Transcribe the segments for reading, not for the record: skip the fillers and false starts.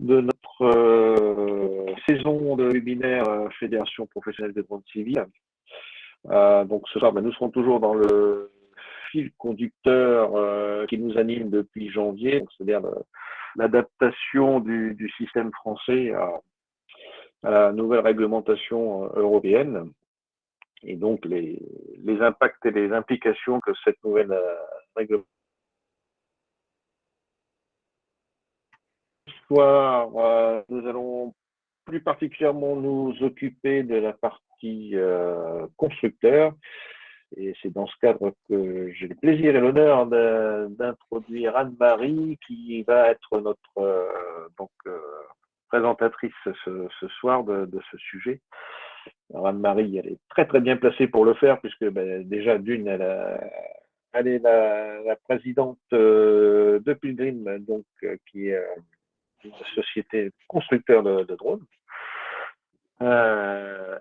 de notre saison de webinaire Fédération professionnelle des drones civils. Donc ce soir, nous serons toujours dans le fil conducteur qui nous anime depuis janvier, c'est-à-dire l'adaptation du système français à la nouvelle réglementation européenne, et donc les impacts et les implications que cette nouvelle réglementation. Ce soir, nous allons plus particulièrement nous occuper de la partie constructeur, et c'est dans ce cadre que j'ai le plaisir et l'honneur d'introduire Anne-Marie, qui va être notre présentatrice ce soir de ce sujet. Alors Anne-Marie, elle est très très bien placée pour le faire, puisque déjà d'une, elle est la présidente de Pilgrim, donc qui est une société constructeur de drones.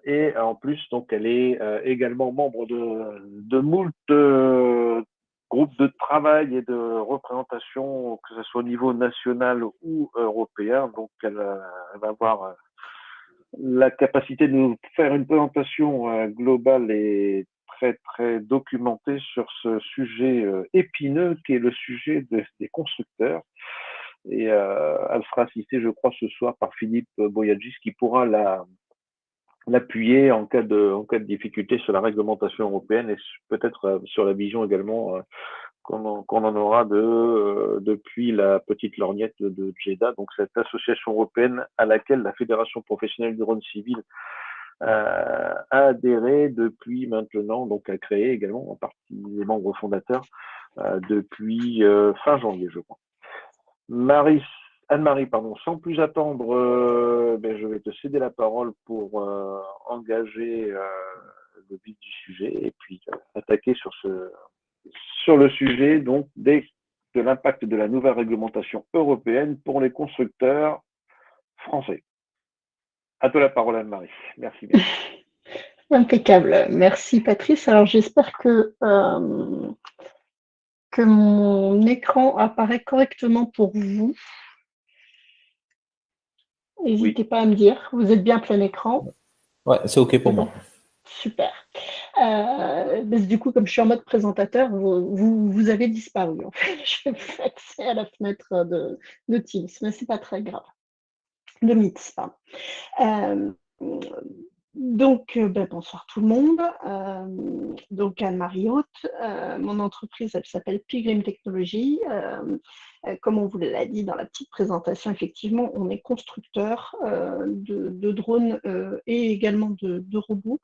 Et en plus, donc, elle est également membre de moult groupes de travail et de représentation, que ce soit au niveau national ou européen. Donc, elle va avoir la capacité de nous faire une présentation globale et très, très documentée sur ce sujet épineux qui est le sujet des constructeurs. Et elle sera assistée, je crois, ce soir par Philippe Boyadjis, qui pourra l'appuyer en cas de difficulté sur la réglementation européenne et peut-être sur la vision également qu'on en aura depuis la petite lorgnette de Jeddah, donc cette association européenne à laquelle la Fédération professionnelle du drone civil a adhéré depuis maintenant, donc a créé également en partie des membres fondateurs depuis fin janvier, je crois. Anne-Marie, sans plus attendre, je vais te céder la parole pour engager le vif du sujet et puis attaquer sur le sujet donc de l'impact de la nouvelle réglementation européenne pour les constructeurs français. À toi la parole, Anne-Marie. Merci bien. Impeccable. Merci, Patrice. Alors, j'espère que mon écran apparaît correctement pour vous. N'hésitez pas à me dire. Vous êtes bien plein écran? Ouais, c'est OK pour moi. Super. Du coup, comme je suis en mode présentateur, vous avez disparu. En fait. Je vais faire accès à la fenêtre de Teams, mais c'est pas très grave. De Meet, pardon. Donc, bonsoir tout le monde. Donc, Anne-Marie Haute, mon entreprise, elle s'appelle Pilgrim Technologies. Comme on vous l'a dit dans la petite présentation, effectivement, on est constructeur de drones et également de robots.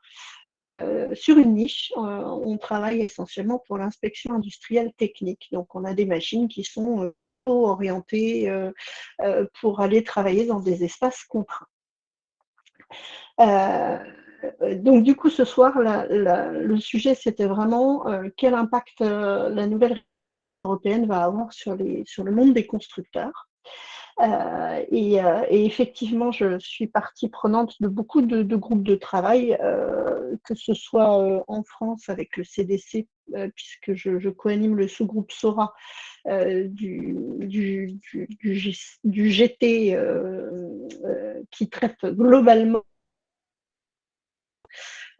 Sur une niche, on travaille essentiellement pour l'inspection industrielle technique. Donc, on a des machines qui sont orientées pour aller travailler dans des espaces contraints. Donc du coup ce soir le sujet c'était vraiment quel impact la nouvelle européenne va avoir sur le monde des constructeurs. Et effectivement, je suis partie prenante de beaucoup de groupes de travail, que ce soit en France avec le CDC, puisque je coanime le sous-groupe SORA du GT qui traite globalement.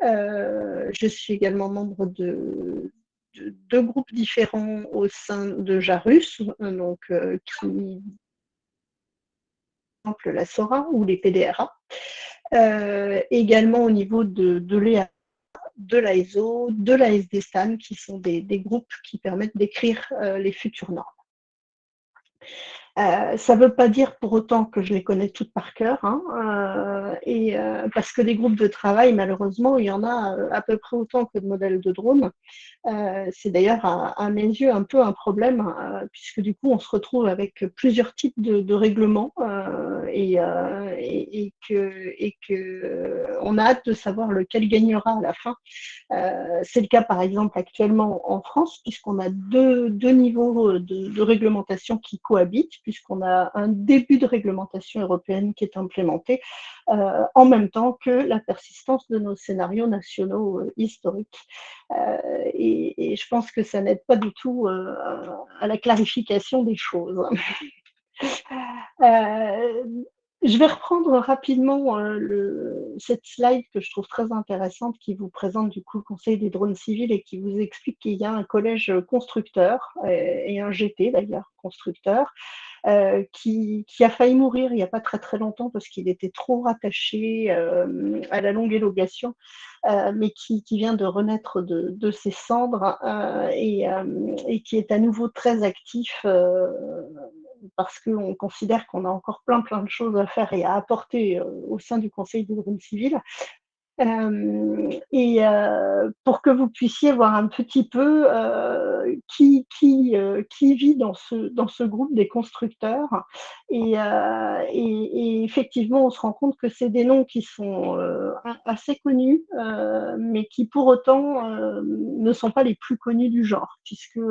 Je suis également membre de deux groupes différents au sein de JARUS, donc qui exemple la SORA ou les PDRA, également au niveau de l'EA, de l'AESO, de la SDSTAN, qui sont des groupes qui permettent d'écrire les futures normes. Ça ne veut pas dire pour autant que je les connais toutes par cœur, parce que des groupes de travail, malheureusement, il y en a à peu près autant que de modèles de drones. C'est d'ailleurs à mes yeux un peu un problème, puisque du coup on se retrouve avec plusieurs types de règlements et que on a hâte de savoir lequel gagnera à la fin. C'est le cas par exemple actuellement en France, puisqu'on a deux niveaux de réglementation qui cohabitent, puisqu'on a un début de réglementation européenne qui est implémenté en même temps que la persistance de nos scénarios nationaux historiques. Et je pense que ça n'aide pas du tout à la clarification des choses. Je vais reprendre rapidement cette slide que je trouve très intéressante qui vous présente du coup le Conseil des drones civils et qui vous explique qu'il y a un collège constructeur et un GT d'ailleurs constructeur qui a failli mourir il n'y a pas très très longtemps parce qu'il était trop rattaché à la longue élongation, mais qui vient de renaître de ses cendres et qui est à nouveau très actif parce qu'on considère qu'on a encore plein de choses à faire et à apporter au sein du Conseil des drones civils. Pour que vous puissiez voir un petit peu qui vit dans ce groupe des constructeurs. Et effectivement, on se rend compte que c'est des noms qui sont assez connus, mais qui pour autant ne sont pas les plus connus du genre, puisque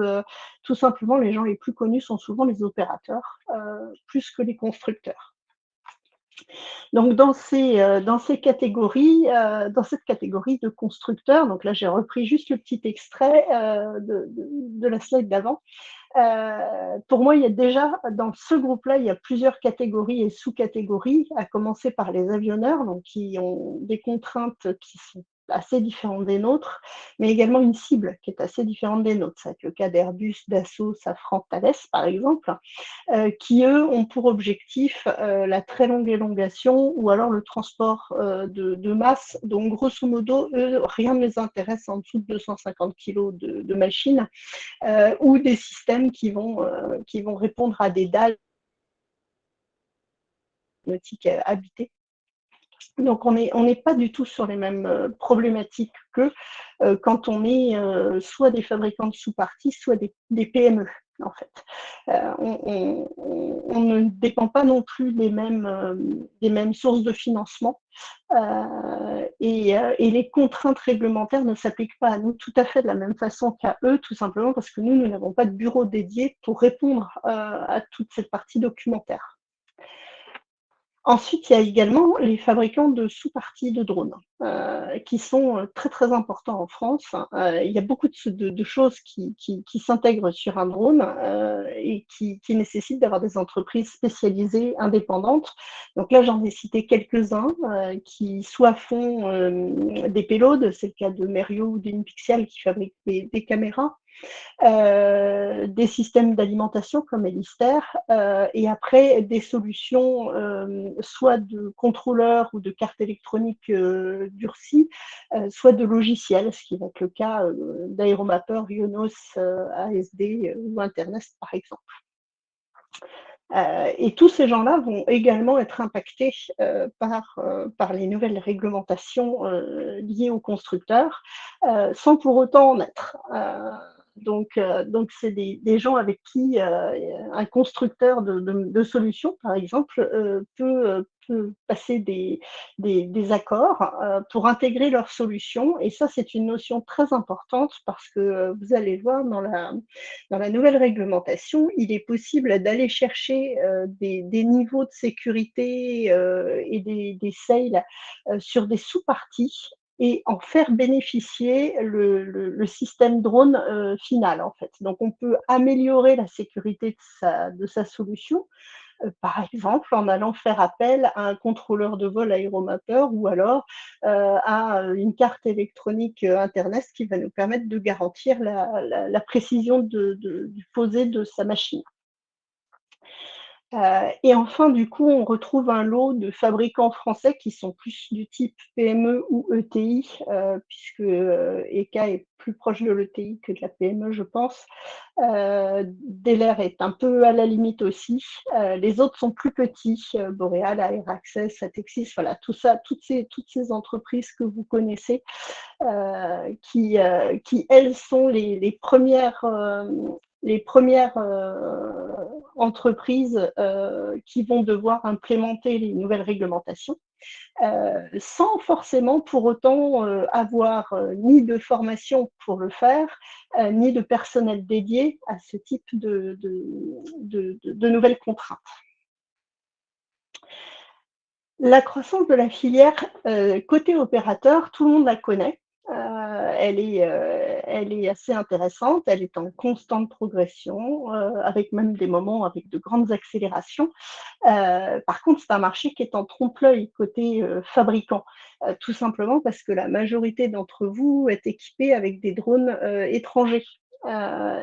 tout simplement les gens les plus connus sont souvent les opérateurs, plus que les constructeurs. Donc dans ces catégories, dans cette catégorie de constructeurs, donc là j'ai repris juste le petit extrait de la slide d'avant. Pour moi, il y a déjà dans ce groupe-là, il y a plusieurs catégories et sous-catégories, à commencer par les avionneurs, donc qui ont des contraintes qui sont assez différentes des nôtres, mais également une cible qui est assez différente des nôtres. Ça va être le cas d'Airbus, Dassault, Safran, Thales, par exemple, qui, eux, ont pour objectif la très longue élongation ou alors le transport de masse. Donc, grosso modo, eux, rien ne les intéresse en dessous de 250 kg de machines ou des systèmes qui vont répondre à des dalles nautiques habitées. Donc, on n'est pas du tout sur les mêmes problématiques qu'eux quand on est soit des fabricants de sous-parties, soit des PME. En fait, on ne dépend pas non plus des mêmes sources de financement et les contraintes réglementaires ne s'appliquent pas à nous tout à fait de la même façon qu'à eux, tout simplement parce que nous n'avons pas de bureau dédié pour répondre à toute cette partie documentaire. Ensuite, il y a également les fabricants de sous-parties de drones qui sont très très importants en France. Il y a beaucoup de choses qui s'intègrent sur un drone et qui nécessitent d'avoir des entreprises spécialisées, indépendantes. Donc là, j'en ai cité quelques-uns qui soit font des payloads, c'est le cas de Merio ou d'Inpixel qui fabriquent des caméras, des systèmes d'alimentation comme Elister, et après des solutions soit de contrôleurs ou de cartes électroniques durcies, soit de logiciels, ce qui va être le cas d'Aéromapper, Ionos, ASD ou Internest par exemple. Et tous ces gens-là vont également être impactés par les nouvelles réglementations liées aux constructeurs, sans pour autant en être. Donc c'est des gens avec qui un constructeur de solutions, par exemple, peut passer des accords pour intégrer leurs solutions. Et ça, c'est une notion très importante parce que vous allez voir dans la nouvelle réglementation, il est possible d'aller chercher des niveaux de sécurité et des sales sur des sous-parties et en faire bénéficier le système drone final, en fait. Donc, on peut améliorer la sécurité de sa solution, par exemple en allant faire appel à un contrôleur de vol Aéromapper ou alors à une carte électronique Internet qui va nous permettre de garantir la précision du posé de sa machine. Et enfin, du coup, on retrouve un lot de fabricants français qui sont plus du type PME ou ETI, puisque ECA est plus proche de l'ETI que de la PME, je pense. Delair est un peu à la limite aussi. Les autres sont plus petits, Boreal, Airaccess, Atexis, voilà, tout ça, toutes ces entreprises que vous connaissez, qui elles, sont les premières entreprises qui vont devoir implémenter les nouvelles réglementations, sans forcément pour autant avoir ni de formation pour le faire, ni de personnel dédié à ce type de nouvelles contraintes. La croissance de la filière côté opérateur, tout le monde la connaît. Elle elle est assez intéressante, elle est en constante progression, avec même des moments avec de grandes accélérations. Par contre, c'est un marché qui est en trompe-l'œil côté fabricant, tout simplement parce que la majorité d'entre vous est équipée avec des drones étrangers.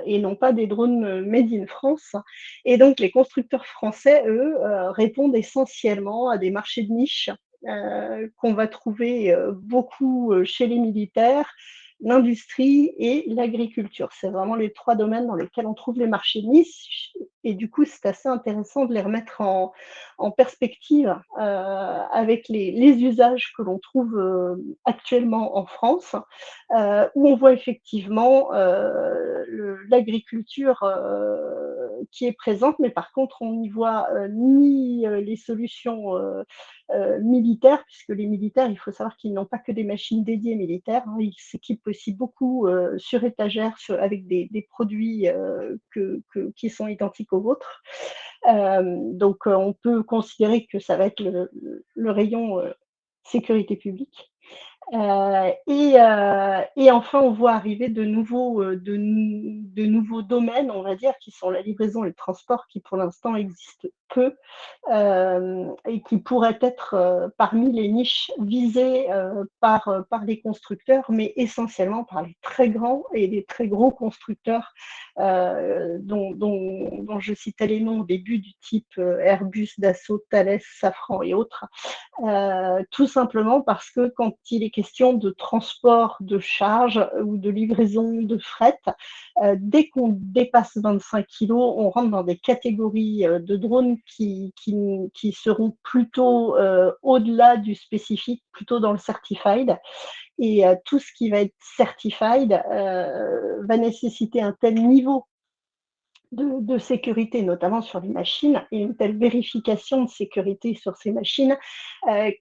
Et non pas des drones made in France. Et donc, les constructeurs français, eux, répondent essentiellement à des marchés de niche qu'on va trouver beaucoup chez les militaires, l'industrie et l'agriculture. C'est vraiment les 3 domaines dans lesquels on trouve les marchés de niche. Et du coup, c'est assez intéressant de les remettre en perspective avec les usages que l'on trouve actuellement en France, où on voit effectivement l'agriculture qui est présente, mais par contre, on n'y voit ni les solutions militaires, puisque les militaires, il faut savoir qu'ils n'ont pas que des machines dédiées militaires, hein, ils s'équipent aussi beaucoup sur étagère avec des produits qui sont identiques aux vôtres. Donc, on peut considérer que ça va être le rayon sécurité publique. Et enfin, on voit arriver de nouveaux domaines, on va dire, qui sont la livraison et le transport, qui pour l'instant existent peu, et qui pourraient être parmi les niches visées par les constructeurs, mais essentiellement par les très grands et les très gros constructeurs dont je citais les noms au début, du type Airbus, Dassault, Thales, Safran et autres. Tout simplement parce que quand il est question de transport de charge ou de livraison de fret, dès qu'on dépasse 25 kilos, on rentre dans des catégories de drones qui seront plutôt au-delà du spécifique, plutôt dans le certified. Et tout ce qui va être certified va nécessiter un tel niveau de sécurité, notamment sur les machines, et une telle vérification de sécurité sur ces machines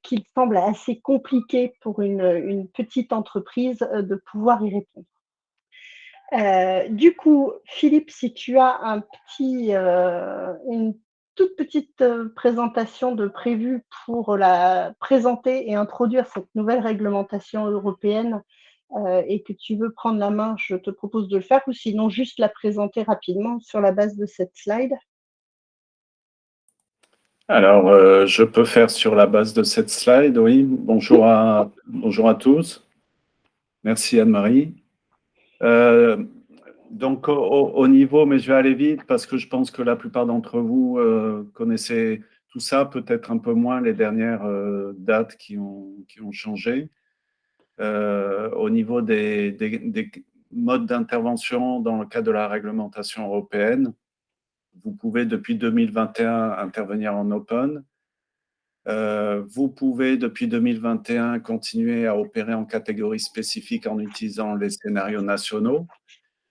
qu'il semble assez compliqué pour une petite entreprise de pouvoir y répondre. Du coup, Philippe, si tu as une toute petite présentation de prévue pour la présenter et introduire cette nouvelle réglementation européenne et que tu veux prendre la main, je te propose de le faire, ou sinon juste la présenter rapidement sur la base de cette slide. Alors, je peux faire sur la base de cette slide, oui. Bonjour à tous. Merci Anne-Marie. Donc, au niveau, mais je vais aller vite parce que je pense que la plupart d'entre vous connaissez tout ça, peut-être un peu moins les dernières dates qui ont changé. Au niveau des modes d'intervention dans le cadre de la réglementation européenne, vous pouvez depuis 2021 intervenir en open. Vous pouvez depuis 2021 continuer à opérer en catégorie spécifique en utilisant les scénarios nationaux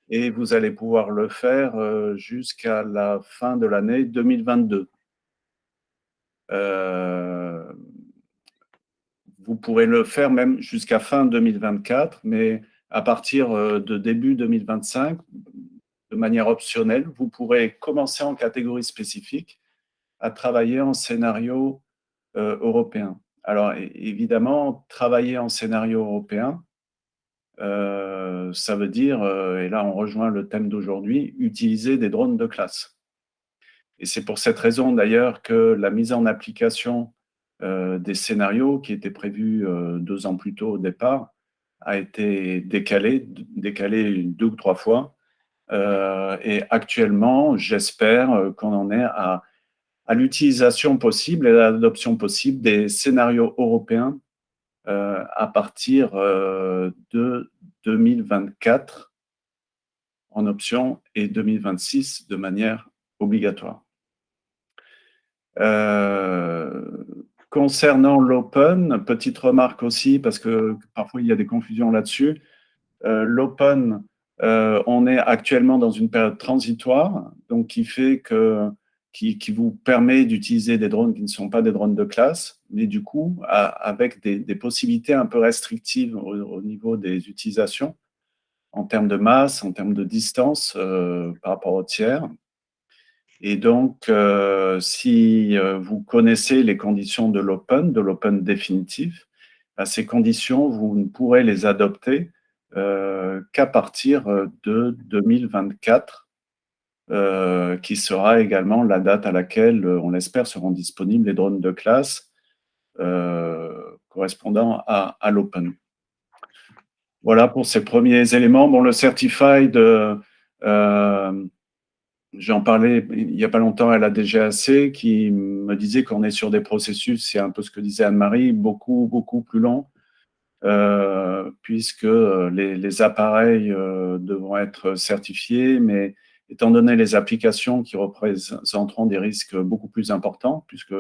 et vous allez pouvoir le faire jusqu'à la fin de l'année 2022. Vous pourrez le faire même jusqu'à fin 2024, mais à partir de début 2025, de manière optionnelle, vous pourrez commencer en catégorie spécifique à travailler en scénario européen. Alors évidemment, travailler en scénario européen, ça veut dire, et là on rejoint le thème d'aujourd'hui, utiliser des drones de classe. Et c'est pour cette raison d'ailleurs que la mise en application des scénarios qui étaient prévus 2 ans plus tôt au départ a été décalée 2 ou 3 fois. Et actuellement, j'espère qu'on en est à l'utilisation possible et à l'adoption possible des scénarios européens à partir de 2024 en option et 2026 de manière obligatoire. Concernant l'open, petite remarque aussi, parce que parfois il y a des confusions là-dessus. L'open, on est actuellement dans une période transitoire, donc qui vous permet d'utiliser des drones qui ne sont pas des drones de classe, mais du coup, avec des possibilités un peu restrictives au niveau des utilisations, en termes de masse, en termes de distance par rapport au tiers. Et donc, si vous connaissez les conditions de l'open définitif, à ces conditions, vous ne pourrez les adopter qu'à partir de 2024, qui sera également la date à laquelle, on l'espère, seront disponibles les drones de classe correspondant à l'Open. Voilà pour ces premiers éléments. Bon, le Certified, j'en parlais il n'y a pas longtemps à la DGAC qui me disait qu'on est sur des processus, c'est un peu ce que disait Anne-Marie, beaucoup plus longs, puisque les appareils devront être certifiés, mais étant donné les applications qui représenteront des risques beaucoup plus importants, puisque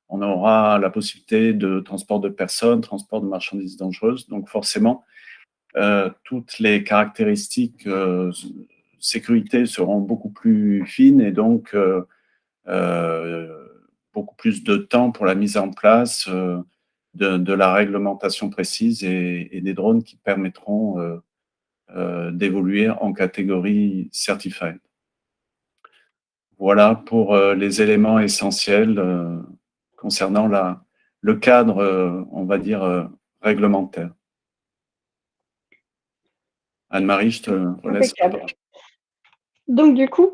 on aura la possibilité de transport de personnes, transport de marchandises dangereuses, donc forcément, toutes les caractéristiques sécurité seront beaucoup plus fines et donc beaucoup plus de temps pour la mise en place de la réglementation précise et des drones qui permettront d'évoluer en catégorie certified. Voilà pour les éléments essentiels concernant le cadre, on va dire, réglementaire. Anne-Marie, je te laisse. Donc du coup,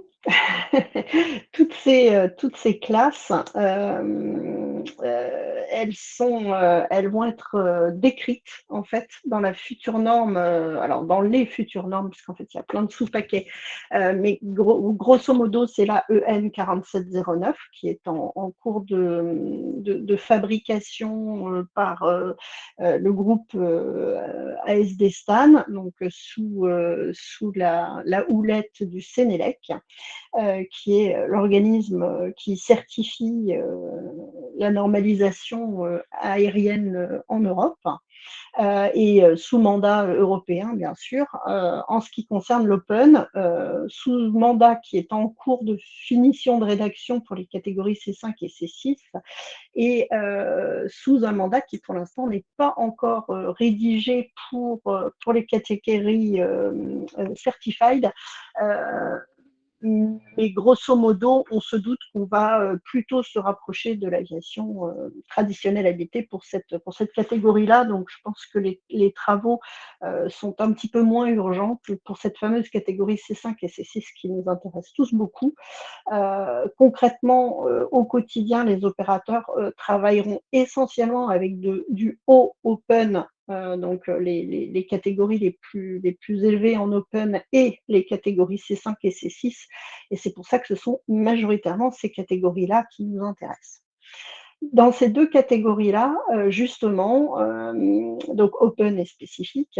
toutes ces classes, elles vont être décrites en fait dans la future norme, alors dans les futures normes, puisqu'en fait il y a plein de sous-paquets, mais grosso modo c'est la EN 4709 qui est en cours de fabrication par le groupe ASD Stan, donc sous la houlette du Sénélec, qui est l'organisme qui certifie la normalisation aérienne en Europe, et sous mandat européen, bien sûr. En ce qui concerne l'Open, sous mandat qui est en cours de finition de rédaction pour les catégories C5 et C6, et sous un mandat qui, pour l'instant, n'est pas encore rédigé pour les catégories certified. Mais grosso modo, on se doute qu'on va plutôt se rapprocher de l'aviation traditionnelle habitée pour cette catégorie-là. Donc, je pense que les travaux sont un petit peu moins urgents que pour cette fameuse catégorie C5 et C6 qui nous intéressent tous beaucoup. Concrètement, au quotidien, les opérateurs travailleront essentiellement avec du haut open, donc les catégories les plus élevées en open et les catégories C5 et C6, et c'est pour ça que ce sont majoritairement ces catégories-là qui nous intéressent. Dans ces deux catégories-là, justement, donc open et spécifique,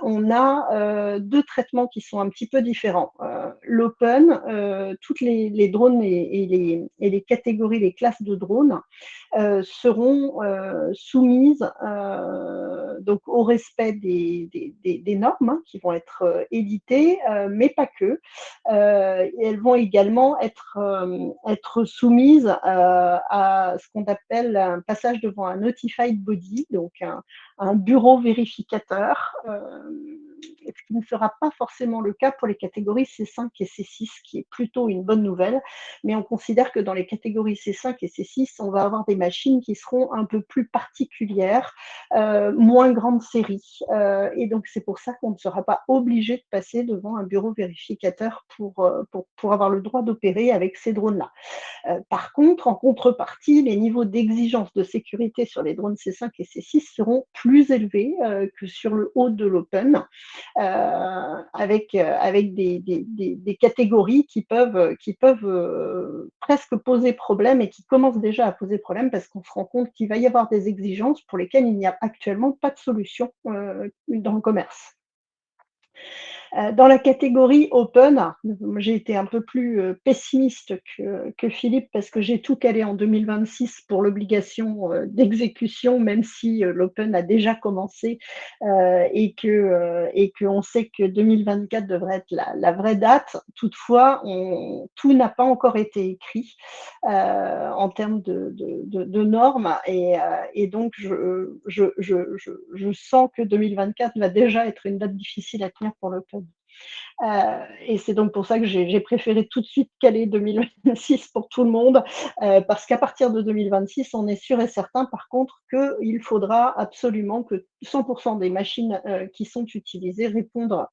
on a deux traitements qui sont un petit peu différents. L'open, toutes les drones et les catégories, les classes de drones seront soumises donc au respect des normes hein, qui vont être éditées, mais pas que. Elles vont également être soumises à ce qu'on appelle un passage devant un notified body, donc un bureau vérificateur, ce qui ne sera pas forcément le cas pour les catégories C5 et C6, qui est plutôt une bonne nouvelle, mais on considère que dans les catégories C5 et C6, on va avoir des machines qui seront un peu plus particulières, moins grande série, et donc c'est pour ça qu'on ne sera pas obligé de passer devant un bureau vérificateur pour avoir le droit d'opérer avec ces drones-là. Par contre, en contrepartie, les niveaux d'exigence de sécurité sur les drones C5 et C6 seront plus élevés que sur le haut de l'Open, avec des catégories qui peuvent presque poser problème et qui commencent déjà à poser problème parce qu'on se rend compte qu'il va y avoir des exigences pour lesquelles il n'y a actuellement pas de solution dans le commerce. Dans la catégorie open, j'ai été un peu plus pessimiste que Philippe parce que j'ai tout calé en 2026 pour l'obligation d'exécution, même si l'open a déjà commencé et qu'on sait que 2024 devrait être la vraie date. Toutefois, tout n'a pas encore été écrit en termes de normes et donc je sens que 2024 va déjà être une date difficile à tenir pour l'open. Et c'est donc pour ça que j'ai préféré tout de suite caler 2026 pour tout le monde, parce qu'à partir de 2026, on est sûr et certain par contre qu'il faudra absolument que 100 des machines, qui sont utilisées répondent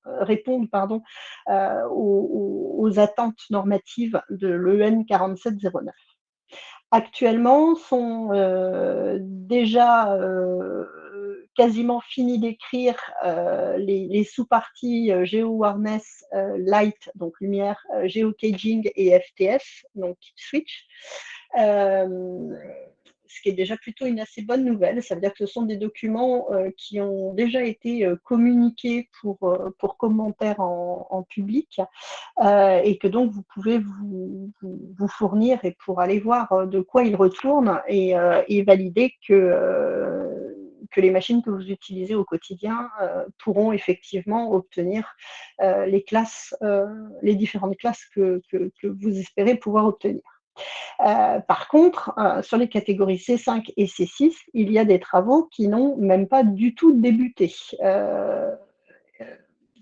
aux attentes normatives de l'EN 4709. Actuellement sont, déjà, quasiment finis d'écrire, les sous-parties, Geo-Awareness, Light, donc lumière, Geocaging et FTS, donc switch. Ce qui est déjà plutôt une assez bonne nouvelle. Ça veut dire que ce sont des documents, qui ont déjà été, communiqués pour commentaires en public, et que donc vous pouvez vous fournir et pour aller voir de quoi ils retournent et valider que les machines que vous utilisez au quotidien pourront effectivement obtenir les classes, les différentes classes que vous espérez pouvoir obtenir. Par contre, sur les catégories C5 et C6, il y a des travaux qui n'ont même pas du tout débuté.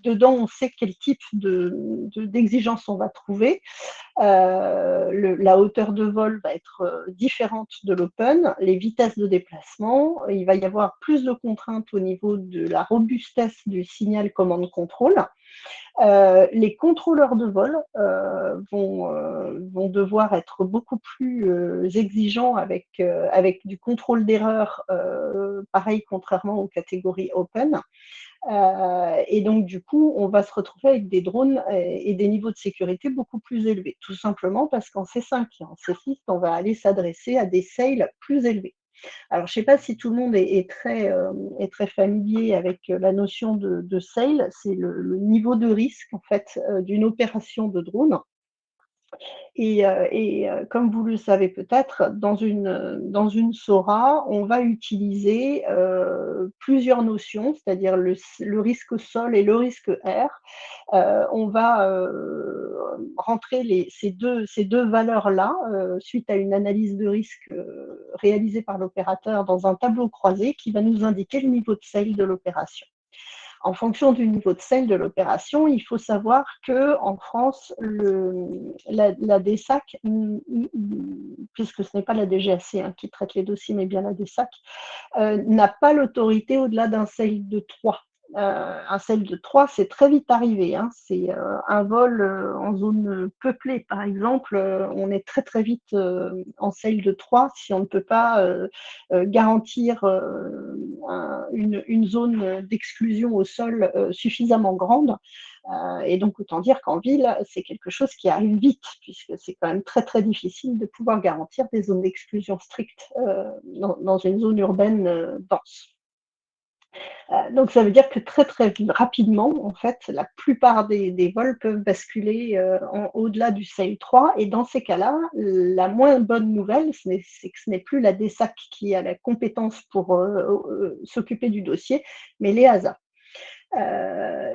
Dedans, on sait quel type d'exigence on va trouver. La hauteur de vol va être différente de l'open, les vitesses de déplacement, il va y avoir plus de contraintes au niveau de la robustesse du signal commande-contrôle. Les contrôleurs de vol vont devoir être beaucoup plus exigeants avec du contrôle d'erreur, pareil, contrairement aux catégories open. Et donc, du coup, on va se retrouver avec des drones et des niveaux de sécurité beaucoup plus élevés, tout simplement parce qu'en C5 et en C6, on va aller s'adresser à des sales plus élevés. Alors, je ne sais pas si tout le monde est très familier avec la notion de sale, c'est le niveau de risque en fait d'une opération de drone. Et comme vous le savez peut-être, dans une SORA, on va utiliser plusieurs notions, c'est-à-dire le risque sol et le risque air. On va rentrer ces deux valeurs-là, suite à une analyse de risque réalisée par l'opérateur dans un tableau croisé qui va nous indiquer le niveau de sale de l'opération. En fonction du niveau de sale de l'opération, il faut savoir qu'en France, la DSAC, puisque ce n'est pas la DGAC qui traite les dossiers, mais bien la DSAC, n'a pas l'autorité au-delà d'un sale de 3. Un sale de 3, c'est très vite arrivé. C'est un vol en zone peuplée, par exemple. On est très très vite en sale de 3 si on ne peut pas garantir une zone d'exclusion au sol suffisamment grande. Et donc, autant dire qu'en ville, c'est quelque chose qui arrive vite, puisque c'est quand même très très difficile de pouvoir garantir des zones d'exclusion strictes dans une zone urbaine dense. Donc ça veut dire que très très rapidement, en fait, la plupart des vols peuvent basculer au-delà du sale 3. Et dans ces cas-là, la moins bonne nouvelle, c'est que ce n'est plus la DSAC qui a la compétence pour s'occuper du dossier, mais les ASA.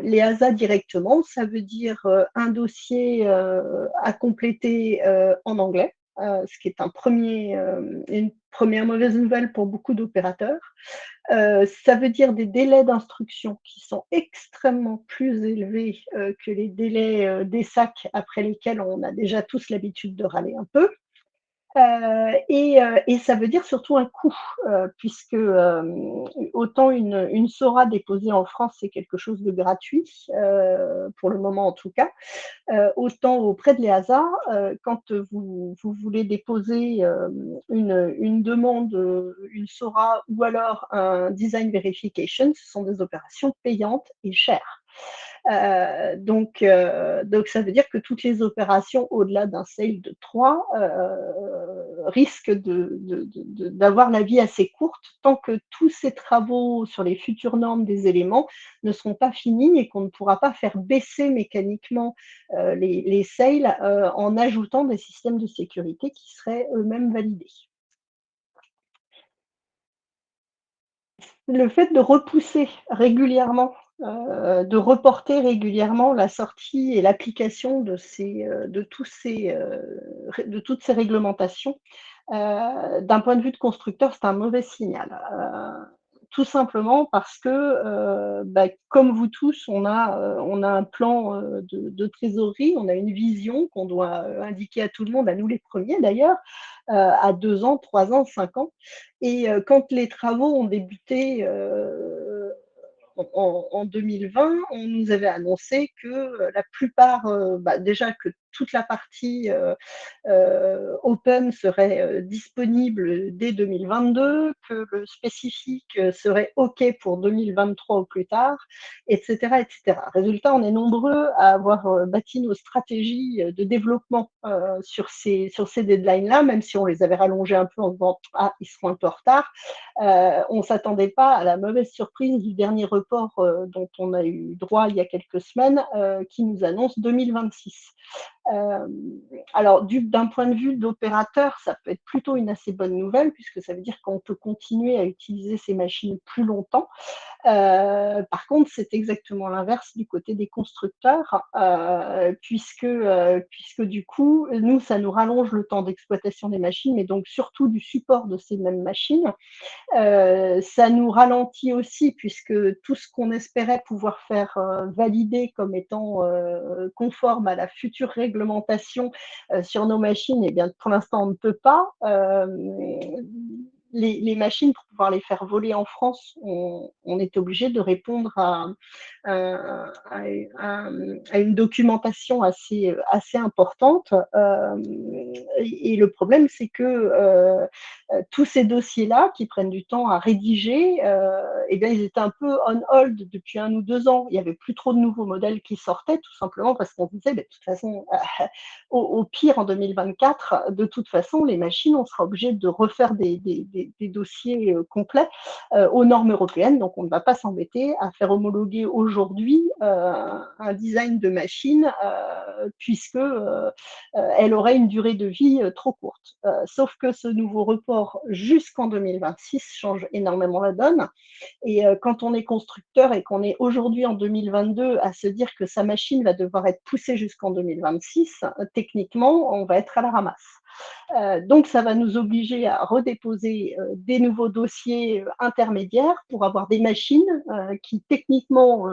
Les ASA directement, ça veut dire un dossier à compléter en anglais, ce qui est une première mauvaise nouvelle pour beaucoup d'opérateurs. Ça veut dire des délais d'instruction qui sont extrêmement plus élevés que les délais des SAC après lesquels on a déjà tous l'habitude de râler un peu. Et ça veut dire surtout un coût, puisque autant une SORA déposée en France, c'est quelque chose de gratuit, pour le moment en tout cas, autant auprès de l'EASA, quand vous voulez déposer une demande, une SORA ou alors un design verification, ce sont des opérations payantes et chères. Donc ça veut dire que toutes les opérations au-delà d'un sale de 3 risquent d'avoir la vie assez courte tant que tous ces travaux sur les futures normes des éléments ne seront pas finis et qu'on ne pourra pas faire baisser mécaniquement les sales en ajoutant des systèmes de sécurité qui seraient eux-mêmes validés. Le fait de repousser régulièrement, de reporter régulièrement la sortie et l'application de toutes ces réglementations, d'un point de vue de constructeur, c'est un mauvais signal. tout simplement parce que, comme vous tous, on a un plan de trésorerie, on a une vision qu'on doit indiquer à tout le monde, à nous les premiers d'ailleurs, à 2 ans, 3 ans, 5 ans. Et quand les travaux ont débuté en 2020, on nous avait annoncé que la plupart, déjà que toute la partie open serait disponible dès 2022, que le spécifique serait OK pour 2023 au plus tard, etc., etc. Résultat, on est nombreux à avoir bâti nos stratégies de développement sur ces deadlines-là, même si on les avait rallongées un peu en disant « Ah, ils seront un peu en retard ». On ne s'attendait pas à la mauvaise surprise du dernier report dont on a eu droit il y a quelques semaines, qui nous annonce 2026. Alors, d'un point de vue d'opérateur, ça peut être plutôt une assez bonne nouvelle, puisque ça veut dire qu'on peut continuer à utiliser ces machines plus longtemps. Par contre, c'est exactement l'inverse du côté des constructeurs, puisque du coup, nous, ça nous rallonge le temps d'exploitation des machines, mais donc surtout du support de ces mêmes machines. Ça nous ralentit aussi, puisque tout ce qu'on espérait pouvoir faire valider comme étant conforme à la future réglementation sur nos machines, eh bien, pour l'instant, on ne peut pas. Les machines, pour pouvoir les faire voler en France, on est obligé de répondre à une documentation assez importante. Et le problème, c'est que tous ces dossiers-là, qui prennent du temps à rédiger, eh bien, ils étaient un peu on hold depuis 1 ou 2 ans. Il n'y avait plus trop de nouveaux modèles qui sortaient, tout simplement parce qu'on disait, de toute façon, au pire, en 2024, de toute façon, les machines, on sera obligé de refaire des dossiers complets aux normes européennes. Donc, on ne va pas s'embêter à faire homologuer aujourd'hui un design de machine, puisque elle aurait une durée de vie trop courte. Sauf que ce nouveau report jusqu'en 2026 change énormément la donne. Et quand on est constructeur et qu'on est aujourd'hui en 2022 à se dire que sa machine va devoir être poussée jusqu'en 2026, techniquement, on va être à la ramasse. Donc, ça va nous obliger à redéposer des nouveaux dossiers intermédiaires pour avoir des machines qui, techniquement,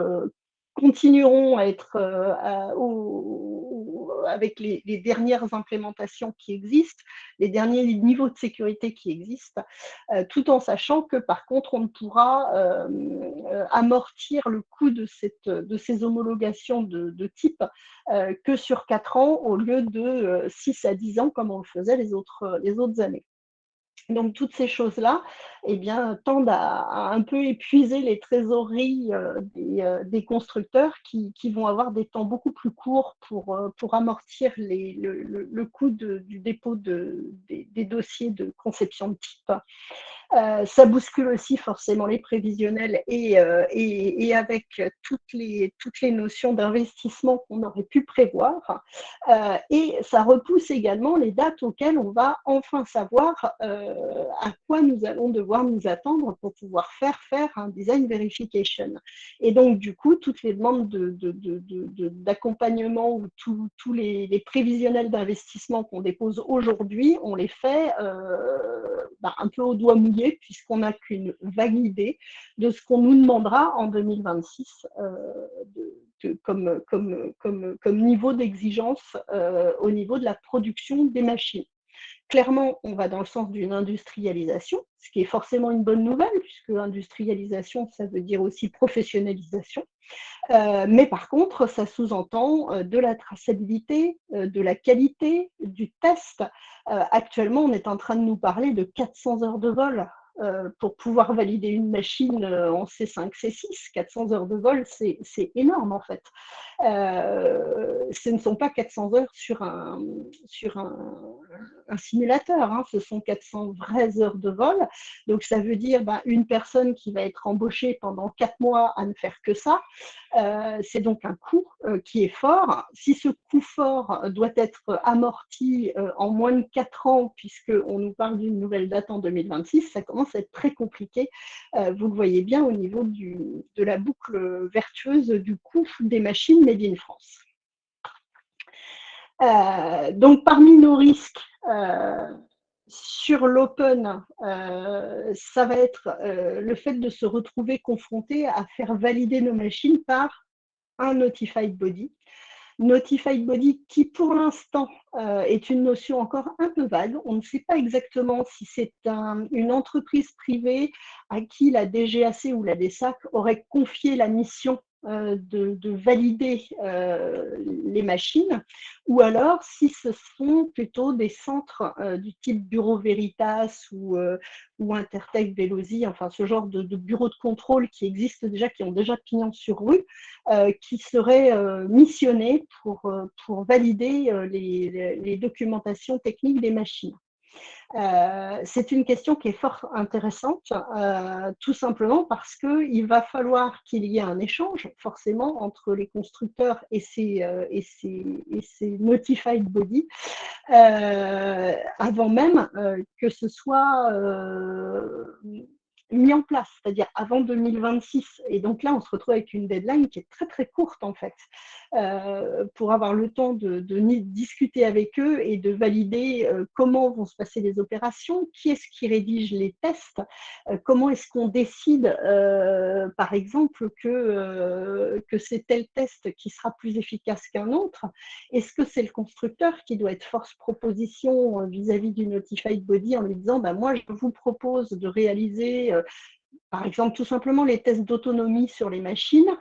continueront à être avec les dernières implémentations qui existent, les derniers niveaux de sécurité qui existent, tout en sachant que par contre, on ne pourra amortir le coût de ces homologations de type que sur 4 ans au lieu de 6 à 10 ans comme on le faisait les autres années. Donc, toutes ces choses-là, eh bien, tendent à un peu épuiser les trésoreries des constructeurs qui vont avoir des temps beaucoup plus courts pour amortir le coût du dépôt des dossiers de conception de type. Ça bouscule aussi forcément les prévisionnels et avec toutes les notions d'investissement qu'on aurait pu prévoir. Et ça repousse également les dates auxquelles on va enfin savoir à quoi nous allons devoir nous attendre pour pouvoir faire un design verification. Et donc, du coup, toutes les demandes d'accompagnement ou tous les prévisionnels d'investissement qu'on dépose aujourd'hui, on les fait un peu au doigt mouillé, puisqu'on n'a qu'une vague idée de ce qu'on nous demandera en 2026 comme niveau d'exigence au niveau de la production des machines. Clairement, on va dans le sens d'une industrialisation, ce qui est forcément une bonne nouvelle, puisque industrialisation, ça veut dire aussi professionnalisation. Mais par contre, ça sous-entend de la traçabilité, de la qualité, du test. Actuellement, on est en train de nous parler de 400 heures de vol pour pouvoir valider une machine en C5, C6. 400 heures de vol, c'est énorme en fait. Ce ne sont pas 400 heures sur un simulateur, hein, ce sont 400 vraies heures de vol. Donc ça veut dire une personne qui va être embauchée pendant 4 mois à ne faire que ça. C'est donc un coût qui est fort. Si ce coût fort doit être amorti en moins de 4 ans, puisqu'on nous parle d'une nouvelle date en 2026, ça commence à être très compliqué. Vous le voyez bien au niveau de la boucle vertueuse du coût des machines made in France. Donc, parmi nos risques Sur l'open, ça va être le fait de se retrouver confronté à faire valider nos machines par un notified body. Notified body qui, pour l'instant, est une notion encore un peu vague. On ne sait pas exactement si c'est une entreprise privée à qui la DGAC ou la DSAC aurait confié la mission de valider les machines, ou alors si ce sont plutôt des centres du type Bureau Veritas ou Intertech Velosi, enfin ce genre de bureaux de contrôle qui existent déjà, qui ont déjà pignon sur rue, qui seraient missionnés pour valider les documentations techniques des machines. C'est une question qui est fort intéressante, tout simplement parce qu'il va falloir qu'il y ait un échange, forcément, entre les constructeurs et ces notified bodies, avant même que ce soit mis en place, c'est-à-dire avant 2026. Et donc là, on se retrouve avec une deadline qui est très très courte en fait, pour avoir le temps de discuter avec eux et de valider comment vont se passer les opérations, qui est-ce qui rédige les tests, comment est-ce qu'on décide, par exemple, que c'est tel test qui sera plus efficace qu'un autre. Est-ce que c'est le constructeur qui doit être force proposition vis-à-vis du notified body en lui disant moi je vous propose de réaliser par exemple, tout simplement les tests d'autonomie sur les machines,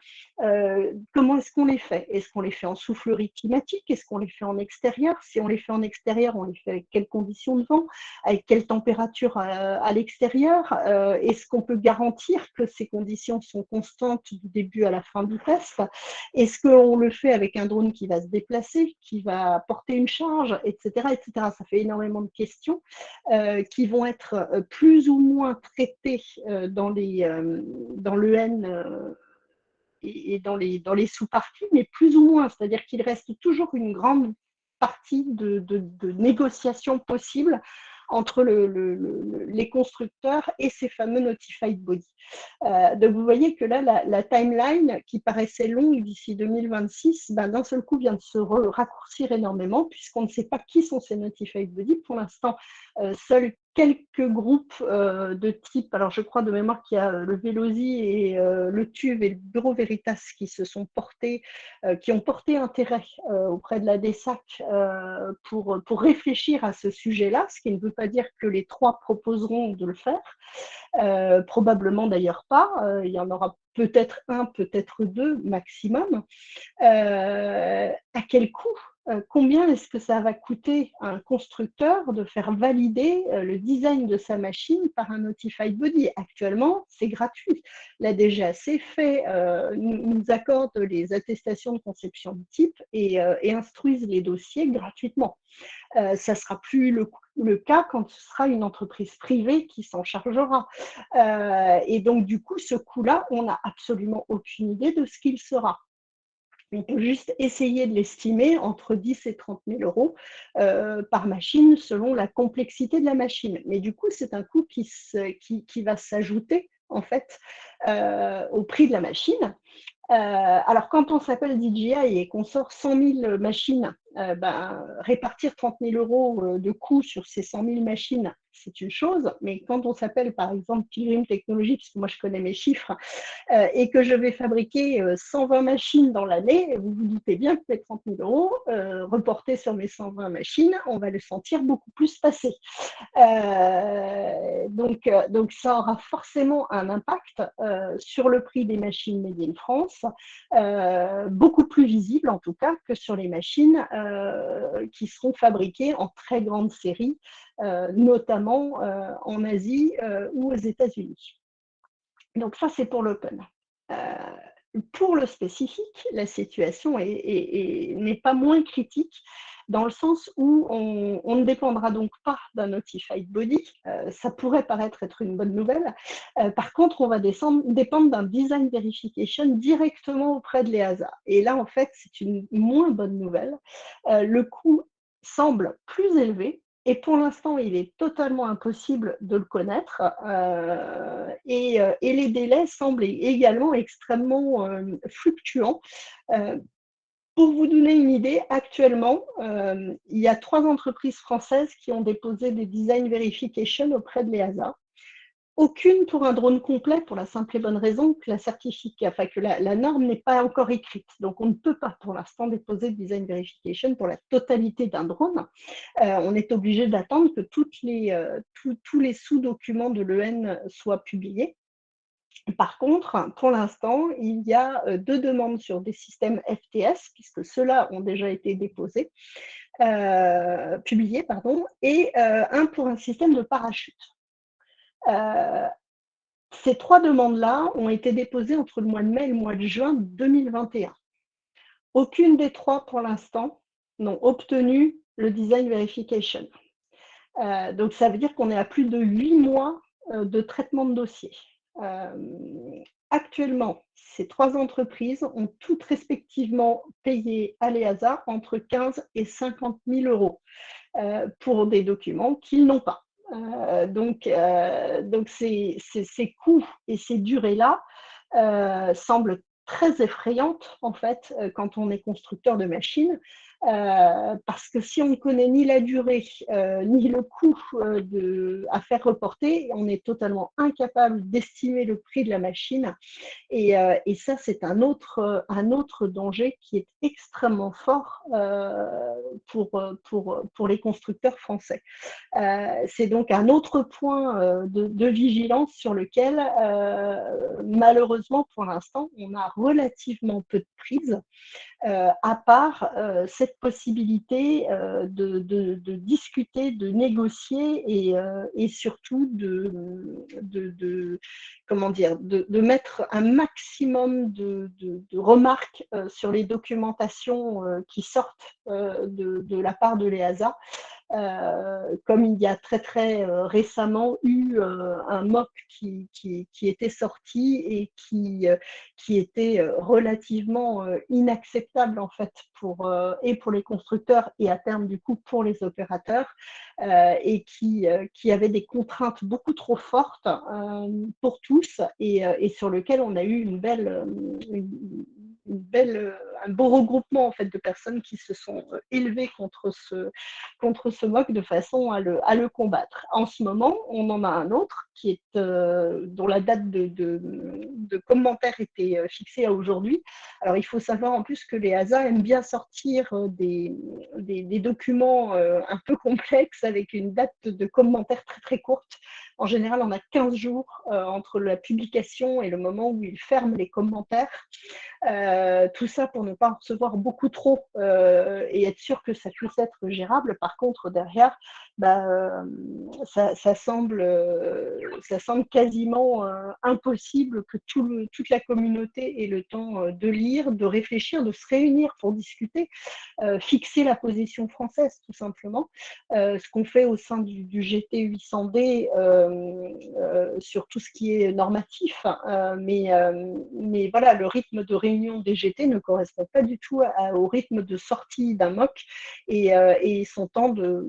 comment est-ce qu'on les fait? Est-ce qu'on les fait en soufflerie climatique? Est-ce qu'on les fait en extérieur? Si on les fait en extérieur, on les fait avec quelles conditions de vent? Avec quelle température à l'extérieur? Est-ce qu'on peut garantir que ces conditions sont constantes du début à la fin du test? Est-ce qu'on le fait avec un drone qui va se déplacer, qui va porter une charge, etc., etc. Ça fait énormément de questions qui vont être plus ou moins traitées dans l'EN et dans les sous-parties, mais plus ou moins, c'est-à-dire qu'il reste toujours une grande partie de négociations possibles entre les constructeurs et ces fameux notified bodies. Donc vous voyez que là, la timeline qui paraissait longue d'ici 2026, d'un seul coup vient de se raccourcir énormément, puisqu'on ne sait pas qui sont ces notified bodies. Pour l'instant, seuls quelques groupes de type, alors je crois de mémoire qu'il y a le Velosi et le TUV et le Bureau Veritas qui se sont portés, qui ont porté intérêt auprès de la DSAC pour réfléchir à ce sujet-là, ce qui ne veut pas dire que les trois proposeront de le faire, probablement d'ailleurs pas, il y en aura peut-être un, peut-être deux maximum. À quel coût? Combien est-ce que ça va coûter à un constructeur de faire valider le design de sa machine par un notified body? Actuellement, c'est gratuit. La DGAC nous accorde les attestations de conception de type et instruise les dossiers gratuitement. Ça ne sera plus le cas quand ce sera une entreprise privée qui s'en chargera. Et donc, du coup, ce coût-là, on n'a absolument aucune idée de ce qu'il sera. On peut juste essayer de l'estimer entre 10 et 30 000 euros par machine selon la complexité de la machine. Mais du coup, c'est un coût qui va s'ajouter en fait au prix de la machine. Alors, quand on s'appelle DJI et qu'on sort 100 000 machines, répartir 30 000 euros de coût sur ces 100 000 machines, c'est une chose. Mais quand on s'appelle, par exemple, Pilgrim Technologies, puisque moi je connais mes chiffres, et que je vais fabriquer 120 machines dans l'année, vous vous doutez bien que les 30 000 euros reportés sur mes 120 machines, on va le sentir beaucoup plus passer. Donc ça aura forcément un impact sur le prix des machines made in France, beaucoup plus visible en tout cas que sur les machines qui seront fabriquées en très grande série, notamment en Asie ou aux États-Unis. Donc ça, c'est pour l'open. Pour le spécifique, la situation n'est pas moins critique dans le sens où on ne dépendra donc pas d'un notified body. Ça pourrait paraître être une bonne nouvelle. Par contre, on va dépendre d'un design verification directement auprès de l'EASA. Et là, en fait, c'est une moins bonne nouvelle. Le coût semble plus élevé. Et pour l'instant, il est totalement impossible de le connaître et les délais semblent également extrêmement fluctuants. Pour vous donner une idée, actuellement, il y a 3 entreprises françaises qui ont déposé des design verification auprès de l'EASA. Aucune pour un drone complet, pour la simple et bonne raison que la norme n'est pas encore écrite. Donc, on ne peut pas pour l'instant déposer de design verification pour la totalité d'un drone. On est obligé d'attendre que tous les sous-documents de l'EN soient publiés. Par contre, pour l'instant, il y a 2 demandes sur des systèmes FTS, puisque ceux-là ont déjà été publiés, et un pour un système de parachute. Ces 3 demandes-là ont été déposées entre le mois de mai et le mois de juin 2021. Aucune des 3, pour l'instant, n'ont obtenu le design verification. Donc, ça veut dire qu'on est à plus de 8 mois de traitement de dossier. Actuellement, ces 3 entreprises ont toutes respectivement payé à l'EASA entre 15 et 50 000 euros pour des documents qu'ils n'ont pas. Donc ces coûts et ces durées-là semblent très effrayantes en fait quand on est constructeur de machines. Parce que si on ne connaît ni la durée, ni le coût à faire reporter, on est totalement incapable d'estimer le prix de la machine. Et ça, c'est un autre danger qui est extrêmement fort pour les constructeurs français. C'est donc un autre point de vigilance sur lequel, malheureusement, pour l'instant, on a relativement peu de prise. À part cette possibilité de discuter, de négocier et surtout de mettre un maximum de remarques sur les documentations qui sortent de la part de l'EASA. Comme il y a très récemment eu un MOC qui était sorti et qui était relativement inacceptable en fait pour les constructeurs et à terme du coup pour les opérateurs et qui avait des contraintes beaucoup trop fortes pour tous et sur lequel on a eu un beau regroupement en fait de personnes qui se sont élevées contre ce MOC de façon à le combattre. En ce moment, on en a un autre qui est dont la date de commentaire était fixée à aujourd'hui. Alors il faut savoir en plus que les ASA aiment bien sortir des documents un peu complexes avec une date de commentaire très courte. En général, on a 15 jours entre la publication et le moment où ils ferment les commentaires. Tout ça pour ne pas en recevoir beaucoup trop et être sûr que ça puisse être gérable. Par contre, derrière, ça semble quasiment impossible que toute la communauté ait le temps de lire, de réfléchir, de se réunir pour discuter, fixer la position française tout simplement. Ce qu'on fait au sein du GT 800D sur tout ce qui est normatif, mais voilà, le rythme de réunion des GT ne correspond pas du tout au rythme de sortie d'un MOC et son temps de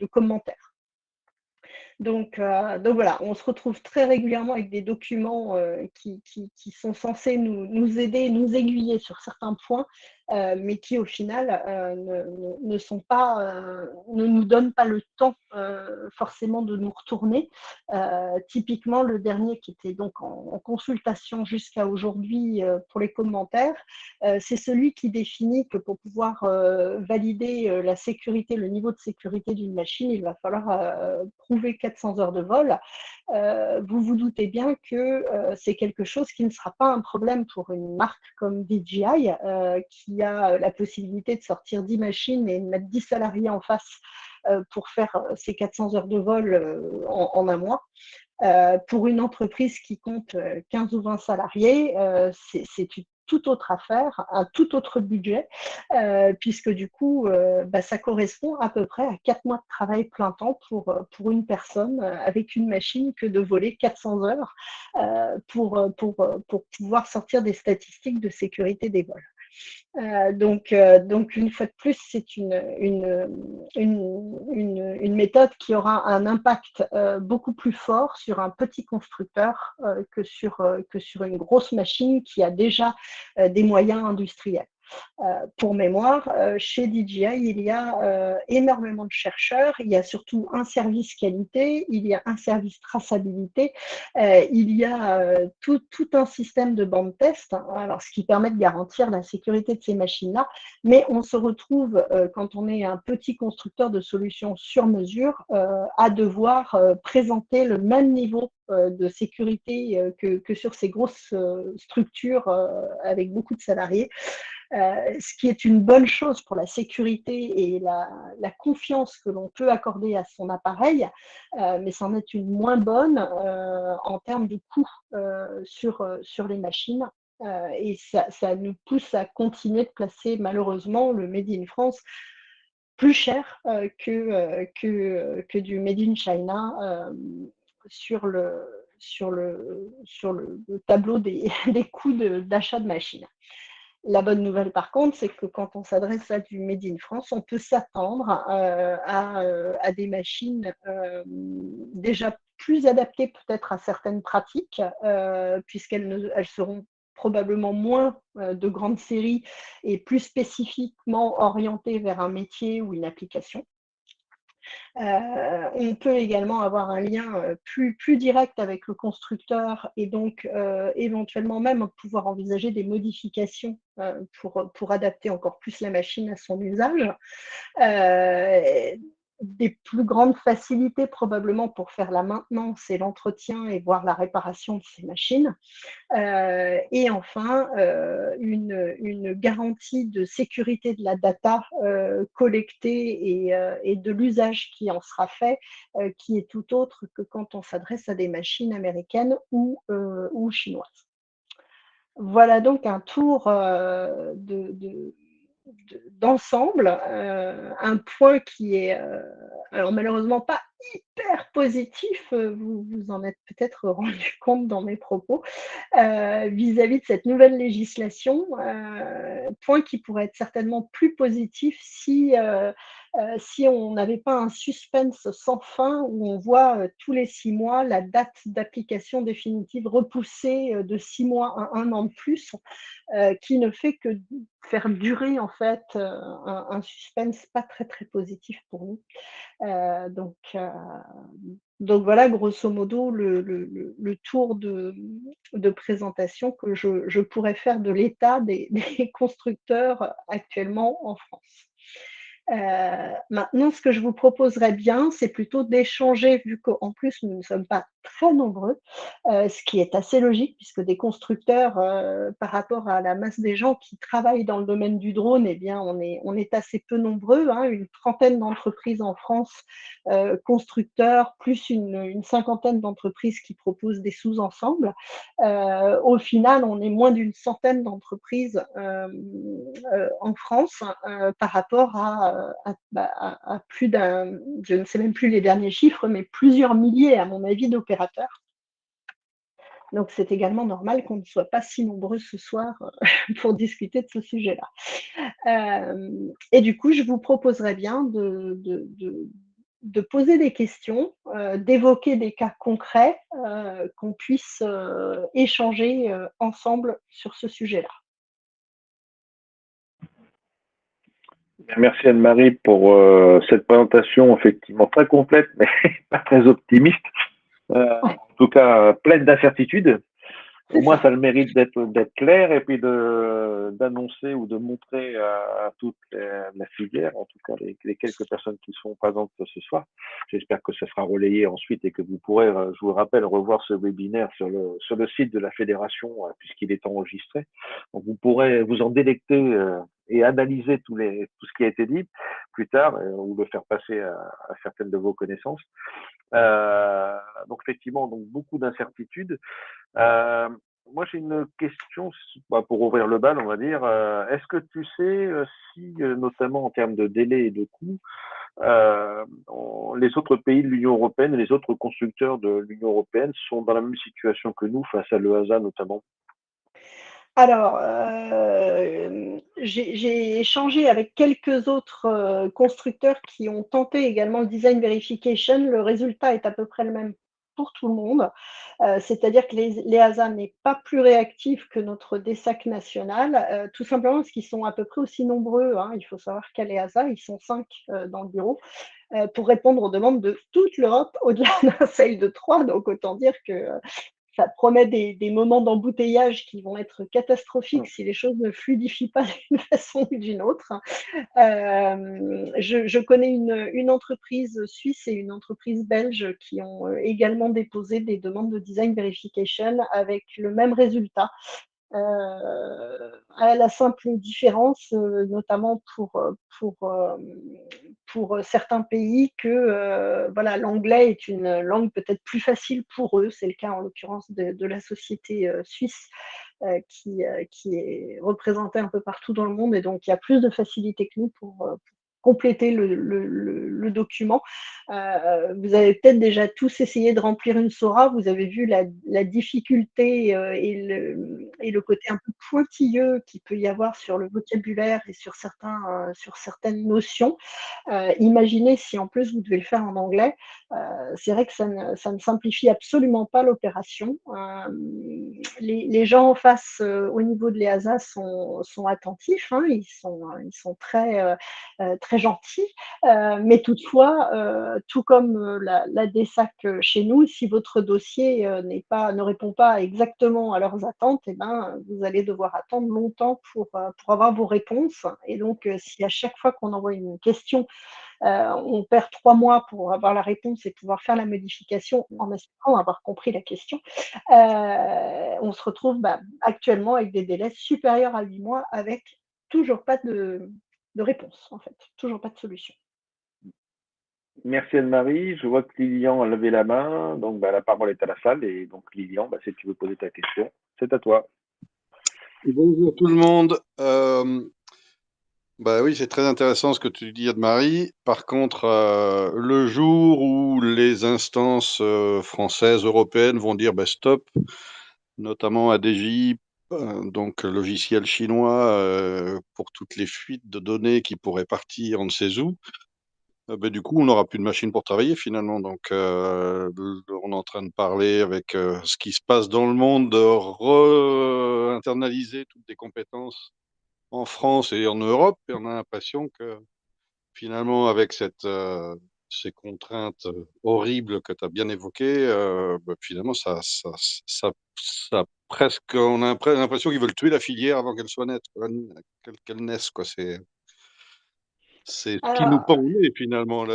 commentaires. Donc voilà, on se retrouve très régulièrement avec des documents qui sont censés nous aider, nous aiguiller sur certains points, mais qui au final ne nous donnent pas le temps forcément de nous retourner. Typiquement, le dernier qui était donc en consultation jusqu'à aujourd'hui pour les commentaires, c'est celui qui définit que pour pouvoir valider la sécurité, le niveau de sécurité d'une machine, il va falloir prouver 400 heures de vol. Vous vous doutez bien que c'est quelque chose qui ne sera pas un problème pour une marque comme DJI qui a la possibilité de sortir 10 machines et de mettre 10 salariés en face pour faire ces 400 heures de vol en un mois. Pour une entreprise qui compte 15 ou 20 salariés, c'est une toute autre affaire, un tout autre budget, puisque du coup, ça correspond à peu près à 4 mois de travail plein temps pour une personne avec une machine que de voler 400 heures pour pouvoir sortir des statistiques de sécurité des vols. Donc une fois de plus, c'est une méthode qui aura un impact beaucoup plus fort sur un petit constructeur que sur une grosse machine qui a déjà des moyens industriels. Pour mémoire, chez DJI, il y a énormément de chercheurs, il y a surtout un service qualité, il y a un service traçabilité, il y a tout un système de bandes test, hein, alors, ce qui permet de garantir la sécurité de ces machines-là, mais on se retrouve, quand on est un petit constructeur de solutions sur mesure, à devoir présenter le même niveau de sécurité que sur ces grosses structures avec beaucoup de salariés. Ce qui est une bonne chose pour la sécurité et la confiance que l'on peut accorder à son appareil, mais c'en est une moins bonne en termes de coûts sur les machines. Et ça nous pousse à continuer de placer malheureusement le Made in France plus cher que du Made in China sur le tableau des coûts d'achat de machines. La bonne nouvelle, par contre, c'est que quand on s'adresse à du Made in France, on peut s'attendre à des machines déjà plus adaptées peut-être à certaines pratiques, puisqu'elles seront probablement moins de grandes séries et plus spécifiquement orientées vers un métier ou une application. On peut également avoir un lien plus direct avec le constructeur et donc éventuellement même pouvoir envisager des modifications pour adapter encore plus la machine à son usage. Des plus grandes facilités probablement pour faire la maintenance et l'entretien et voire la réparation de ces machines. Et enfin, une garantie de sécurité de la data collectée et de l'usage qui en sera fait, qui est tout autre que quand on s'adresse à des machines américaines ou chinoises. Voilà donc un tour d'ensemble, un point qui est alors malheureusement pas hyper positif, vous vous en êtes peut-être rendu compte dans mes propos, vis-à-vis de cette nouvelle législation, point qui pourrait être certainement plus positif si on n'avait pas un suspense sans fin où on voit tous les 6 mois la date d'application définitive repoussée de 6 mois à 1 an de plus, qui ne fait que faire durer en fait un suspense pas très très positif pour nous. Donc voilà, grosso modo, le tour de présentation que je pourrais faire de l'état des constructeurs actuellement en France. Maintenant, ce que je vous proposerais bien, c'est plutôt d'échanger, vu qu'en plus nous ne sommes pas très nombreux, ce qui est assez logique puisque des constructeurs, par rapport à la masse des gens qui travaillent dans le domaine du drone, eh bien on est assez peu nombreux, hein, une trentaine d'entreprises en France, constructeurs, plus une cinquantaine d'entreprises qui proposent des sous-ensembles. Au final, on est moins d'une centaine d'entreprises en France par rapport à plus d'un, je ne sais même plus les derniers chiffres, mais plusieurs milliers, à mon avis, d'opérateurs. Donc, c'est également normal qu'on ne soit pas si nombreux ce soir pour discuter de ce sujet-là. Et du coup, je vous proposerais bien de poser des questions, d'évoquer des cas concrets, qu'on puisse échanger ensemble sur ce sujet-là. Merci Anne-Marie pour cette présentation effectivement très complète, mais pas très optimiste. En tout cas, pleine d'incertitudes. Au moins, ça a le mérite d'être clair et puis d'annoncer ou de montrer à toute la filière, en tout cas les quelques personnes qui sont présentes ce soir. J'espère que ça sera relayé ensuite et que vous pourrez, je vous rappelle, revoir ce webinaire sur le site de la fédération puisqu'il est enregistré. Donc, vous pourrez vous en délecter et analyser tout ce qui a été dit plus tard ou le faire passer à certaines de vos connaissances. Donc effectivement, donc beaucoup d'incertitudes. Moi, j'ai une question pour ouvrir le bal, on va dire. Est-ce que tu sais si, notamment en termes de délai et de coût, les autres pays de l'Union européenne et les autres constructeurs de l'Union européenne sont dans la même situation que nous face à l'EASA notamment? Alors, j'ai échangé avec quelques autres constructeurs qui ont tenté également le design verification. Le résultat est à peu près le même pour tout le monde. C'est-à-dire que l'EASA n'est pas plus réactif que notre DSAC national, tout simplement parce qu'ils sont à peu près aussi nombreux, hein. Il faut savoir qu'à l'EASA, ils sont 5 dans le bureau, pour répondre aux demandes de toute l'Europe au-delà d'un seuil de 3. Donc autant dire que ça promet des moments d'embouteillage qui vont être catastrophiques si les choses ne fluidifient pas d'une façon ou d'une autre. Je connais une entreprise suisse et une entreprise belge qui ont également déposé des demandes de design verification avec le même résultat. À la simple différence, notamment pour certains pays que voilà, l'anglais est une langue peut-être plus facile pour eux. C'est le cas en l'occurrence de la société suisse qui est représentée un peu partout dans le monde et donc il y a plus de facilité que nous pour compléter le document. Vous avez peut-être déjà tous essayé de remplir une SORA, vous avez vu la difficulté et le côté un peu pointilleux qu'il peut y avoir sur le vocabulaire et sur certaines notions. Imaginez si en plus vous devez le faire en anglais, c'est vrai que ça ne simplifie absolument pas l'opération. Les gens en face au niveau de l'EASA sont attentifs, hein, ils sont très, très gentils, mais toutefois, tout comme la DSAC chez nous, si votre dossier ne répond pas exactement à leurs attentes, eh ben, vous allez devoir attendre longtemps pour avoir vos réponses. Et donc, si à chaque fois qu'on envoie une question, on perd 3 mois pour avoir la réponse et pouvoir faire la modification en espérant avoir compris la question, on se retrouve actuellement avec des délais supérieurs à 8 mois avec toujours pas de réponse, en fait, toujours pas de solution. Merci Anne-Marie. Je vois que Lilian a levé la main, donc la parole est à la salle. Et donc Lilian, si tu veux poser ta question, c'est à toi. Bonjour tout le monde. Oui, c'est très intéressant ce que tu dis, Anne-Marie. Par contre, le jour où les instances françaises, européennes vont dire stop, notamment à DGI, donc logiciel chinois, pour toutes les fuites de données qui pourraient partir on ne sait où, du coup, on n'aura plus de machine pour travailler finalement. Donc, on est en train de parler avec ce qui se passe dans le monde, de re-internaliser toutes les compétences en France et en Europe. Et on a l'impression que finalement, avec ces contraintes horribles que tu as bien évoquées, finalement, ça presque, on a l'impression qu'ils veulent tuer la filière avant qu'elle soit nette, qu'elle naisse, quoi. C'est ce qui nous pend au nez, finalement.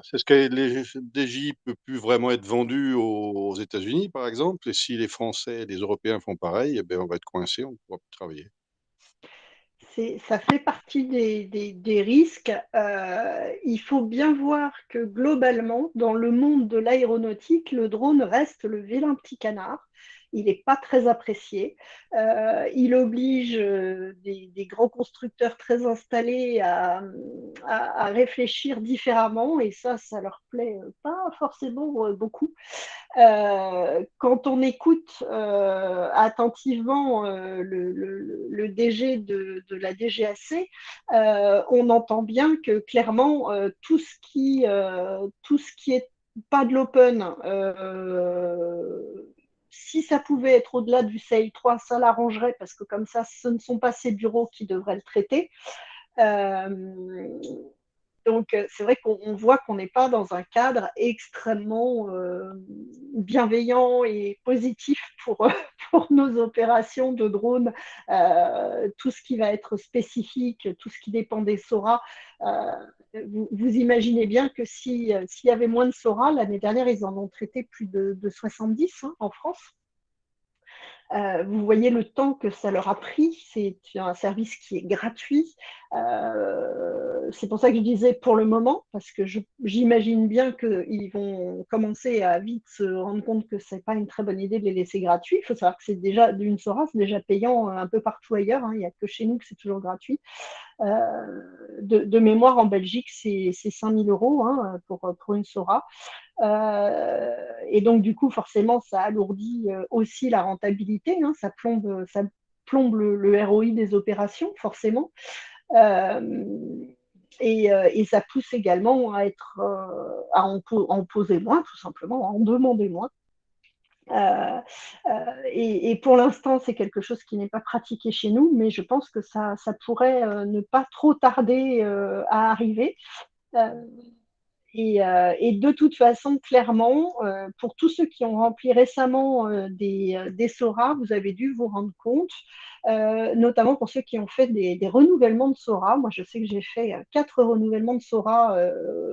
C'est ce que les DJI ne peut plus vraiment être vendu aux États-Unis, par exemple. Et si les Français et les Européens font pareil, on va être coincés, on ne pourra plus travailler. Ça fait partie des risques. Il faut bien voir que globalement, dans le monde de l'aéronautique, le drone reste le vilain petit canard. Il n'est pas très apprécié. Il oblige des grands constructeurs très installés à réfléchir différemment et ça leur plaît pas forcément beaucoup. Quand on écoute attentivement le DG de la DGAC, on entend bien que clairement tout ce qui est pas de l'open, si ça pouvait être au-delà du CL3, ça l'arrangerait parce que comme ça, ce ne sont pas ces bureaux qui devraient le traiter. Donc, c'est vrai qu'on voit qu'on n'est pas dans un cadre extrêmement bienveillant et positif pour nos opérations de drone. Tout ce qui va être spécifique, tout ce qui dépend des SORA. Vous imaginez bien que s'il y avait moins de SORA, l'année dernière, ils en ont traité plus de 70 en France. Vous voyez le temps que ça leur a pris. C'est un service qui est gratuit. C'est pour ça que je disais pour le moment, parce que j'imagine bien qu'ils vont commencer à vite se rendre compte que ce n'est pas une très bonne idée de les laisser gratuits. Il faut savoir que c'est déjà d'une SORA, c'est déjà payant un peu partout ailleurs. Il n'y a que chez nous que c'est toujours gratuit. De mémoire, en Belgique, c'est 5 000 € pour une SORA. Et donc, du coup, forcément, ça alourdit aussi la rentabilité. Ça plombe le ROI des opérations, forcément. Et ça pousse également à en poser moins, tout simplement, à en demander moins. Et pour l'instant, c'est quelque chose qui n'est pas pratiqué chez nous, mais je pense que ça pourrait ne pas trop tarder à arriver. Et de toute façon, clairement, pour tous ceux qui ont rempli récemment des SORA, vous avez dû vous rendre compte, notamment pour ceux qui ont fait des renouvellements de SORA. Moi, je sais que j'ai fait 4 renouvellements de SORA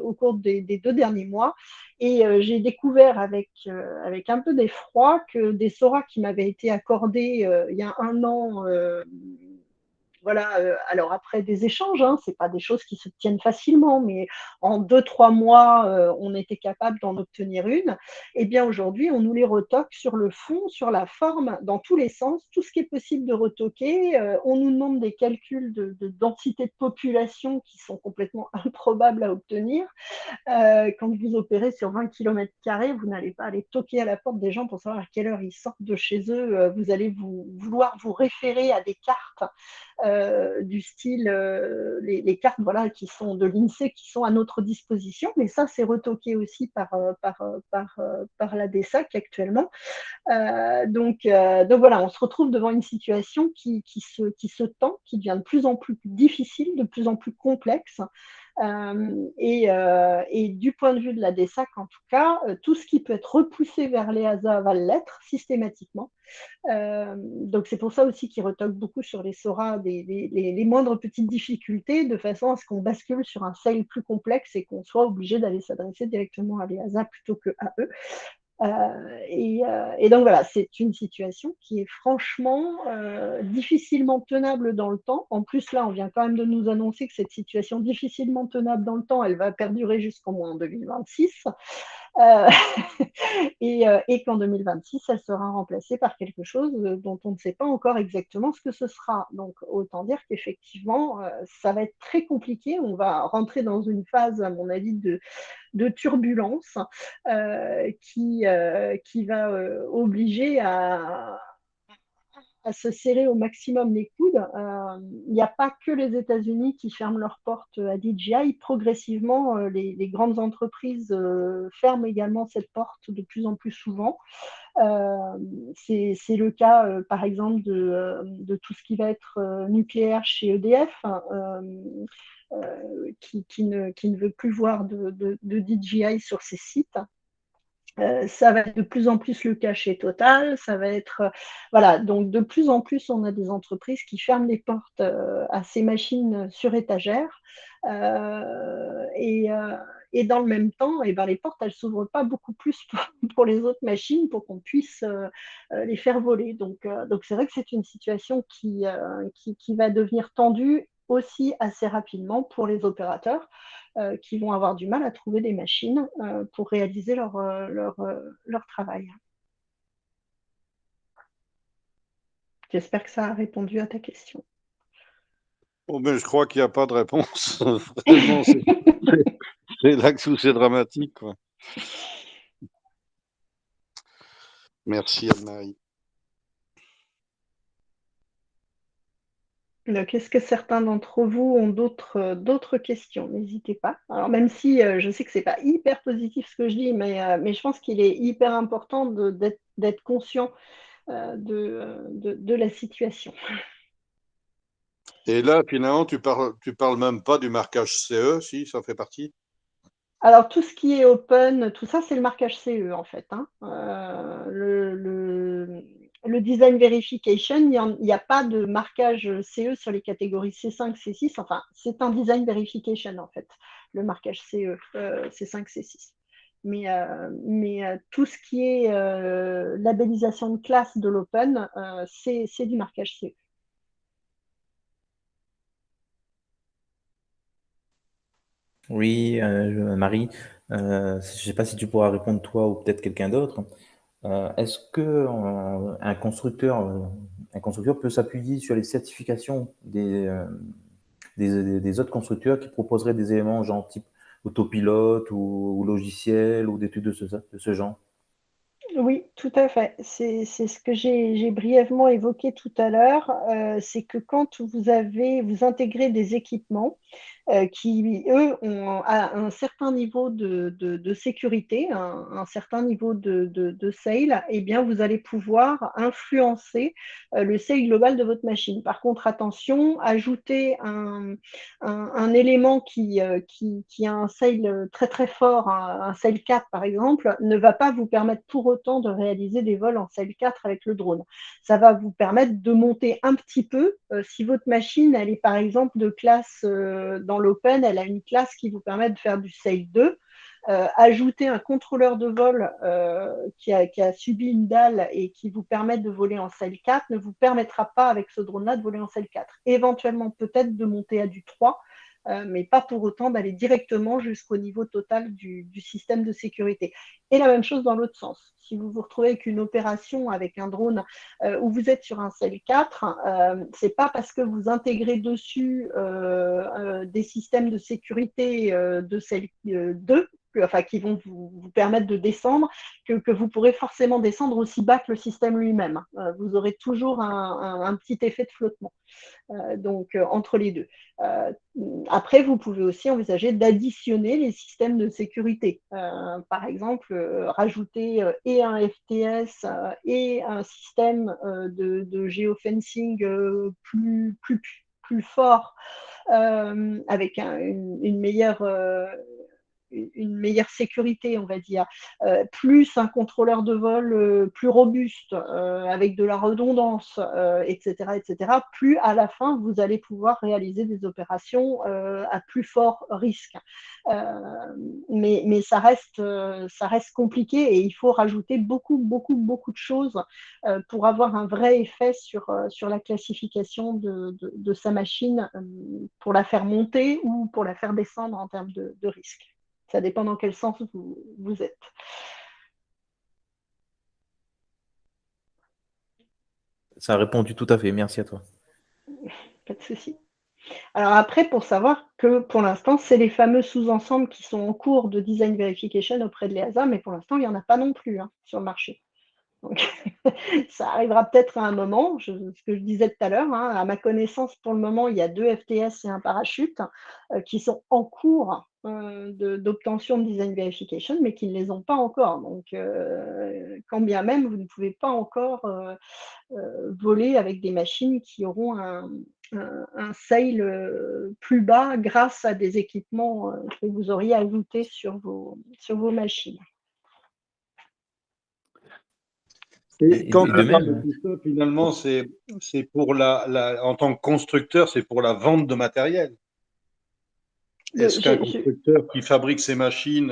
au cours des 2 derniers mois. Et j'ai découvert avec un peu d'effroi que des SORA qui m'avaient été accordés il y a 1 an, voilà, alors après des échanges, hein, ce n'est pas des choses qui se tiennent facilement, mais en 2-3 mois, on était capable d'en obtenir une. Et bien aujourd'hui, on nous les retoque sur le fond, sur la forme, dans tous les sens, tout ce qui est possible de retoquer. On nous demande des calculs de densité de population qui sont complètement improbables à obtenir. Quand vous opérez sur 20 km², vous n'allez pas aller toquer à la porte des gens pour savoir à quelle heure ils sortent de chez eux. Vous allez vouloir vous référer à des cartes du style les cartes voilà, qui sont de l'INSEE qui sont à notre disposition, mais ça c'est retoqué aussi par la DESAC actuellement. Donc voilà, on se retrouve devant une situation qui se tend, qui devient de plus en plus difficile, de plus en plus complexe. Et du point de vue de la DESAC, en tout cas, tout ce qui peut être repoussé vers l'EASA va l'être systématiquement. Donc c'est pour ça aussi qu'ils retoquent beaucoup sur les SORA les moindres petites difficultés, de façon à ce qu'on bascule sur un seuil plus complexe et qu'on soit obligé d'aller s'adresser directement à l'EASA plutôt qu'à eux. Et donc voilà, c'est une situation qui est franchement difficilement tenable dans le temps. En plus, là, on vient quand même de nous annoncer que cette situation difficilement tenable dans le temps, elle va perdurer jusqu'au moins en 2026. Et qu'en 2026, elle sera remplacée par quelque chose dont on ne sait pas encore exactement ce que ce sera. Donc, autant dire qu'effectivement, ça va être très compliqué. On va rentrer dans une phase, à mon avis, de turbulence qui va obliger à se serrer au maximum les coudes. Il n'y a pas que les États-Unis qui ferment leurs portes à DJI. Progressivement, les grandes entreprises ferment également cette porte de plus en plus souvent. C'est le cas, par exemple, de tout ce qui va être nucléaire chez EDF, qui ne veut plus voir de DJI sur ses sites. Ça va être de plus en plus le cas chez Total, ça va être voilà, donc de plus en plus on a des entreprises qui ferment les portes à ces machines sur étagère et dans le même temps, et ben, les portes elles s'ouvrent pas beaucoup plus pour les autres machines pour qu'on puisse les faire voler. Donc c'est vrai que c'est une situation qui va devenir tendue aussi assez rapidement pour les opérateurs qui vont avoir du mal à trouver des machines pour réaliser leur travail. J'espère que ça a répondu à ta question. Oh, mais je crois qu'il n'y a pas de réponse. Vraiment, c'est là que c'est dramatique, quoi. Merci Anne-Marie. Donc, est-ce que certains d'entre vous ont d'autres questions? N'hésitez pas. Alors, même si je sais que ce n'est pas hyper positif ce que je dis, mais je pense qu'il est hyper important d'être conscient de la situation. Et là, finalement, tu parles même pas du marquage CE, si ça fait partie? Alors, tout ce qui est open, tout ça, c'est le marquage CE, en fait. Hein. Le design verification, il n'y a pas de marquage CE sur les catégories C5, C6. Enfin, c'est un design verification, en fait, le marquage CE, C5, C6. Mais tout ce qui est labellisation de classe de l'open, c'est du marquage CE. Oui, Marie, je ne sais pas si tu pourras répondre toi ou peut-être quelqu'un d'autre. Est-ce que un constructeur peut s'appuyer sur les certifications des autres constructeurs qui proposeraient des éléments genre type autopilote ou logiciel ou des trucs de ce genre? Oui, tout à fait. C'est ce que j'ai brièvement évoqué tout à l'heure. C'est que quand vous intégrez des équipements, qui, eux, ont un certain niveau de sécurité, un certain niveau de sale, eh bien, vous allez pouvoir influencer le sale global de votre machine. Par contre, attention, ajouter un élément qui a un sale très très fort, un sale 4 par exemple, ne va pas vous permettre pour autant de réaliser des vols en sale 4 avec le drone. Ça va vous permettre de monter un petit peu. Si votre machine, elle est par exemple de classe dans l'open, elle a une classe qui vous permet de faire du sale 2. Ajouter un contrôleur de vol qui a subi une dalle et qui vous permet de voler en sale 4 ne vous permettra pas avec ce drone-là de voler en sale 4. Éventuellement peut-être de monter à du 3, mais pas pour autant d'aller directement jusqu'au niveau total du système de sécurité. Et la même chose dans l'autre sens. Si vous vous retrouvez avec une opération avec un drone où vous êtes sur un sale 4, ce n'est pas parce que vous intégrez dessus des systèmes de sécurité de sale 2, enfin, qui vont vous permettre de descendre, que vous pourrez forcément descendre aussi bas que le système lui-même. Vous aurez toujours un petit effet de flottement. Donc, entre les deux. Après, vous pouvez aussi envisager d'additionner les systèmes de sécurité. Par exemple, rajouter et un FTS et un système de géofencing plus fort, avec une meilleure sécurité, on va dire, plus un contrôleur de vol plus robuste, avec de la redondance, etc., plus à la fin, vous allez pouvoir réaliser des opérations à plus fort risque. Mais ça reste compliqué et il faut rajouter beaucoup de choses pour avoir un vrai effet sur la classification de sa machine, pour la faire monter ou pour la faire descendre en termes de risque. Ça dépend dans quel sens vous êtes. Ça a répondu tout à fait. Merci à toi. Pas de souci. Alors après, pour savoir que pour l'instant, c'est les fameux sous-ensembles qui sont en cours de design verification auprès de l'EASA, mais pour l'instant, il n'y en a pas non plus sur le marché. Donc, ça arrivera peut-être à un moment, ce que je disais tout à l'heure, à ma connaissance, pour le moment, il y a 2 FTS et un parachute qui sont en cours d'obtention de design verification, mais qui ne les ont pas encore. Donc, quand bien même, vous ne pouvez pas encore voler avec des machines qui auront un sale plus bas grâce à des équipements que vous auriez ajoutés sur vos machines. Et quand Et tu de parles même, de tout ça, finalement, c'est pour en tant que constructeur, c'est pour la vente de matériel. Est-ce qu'un constructeur qui fabrique ses machines,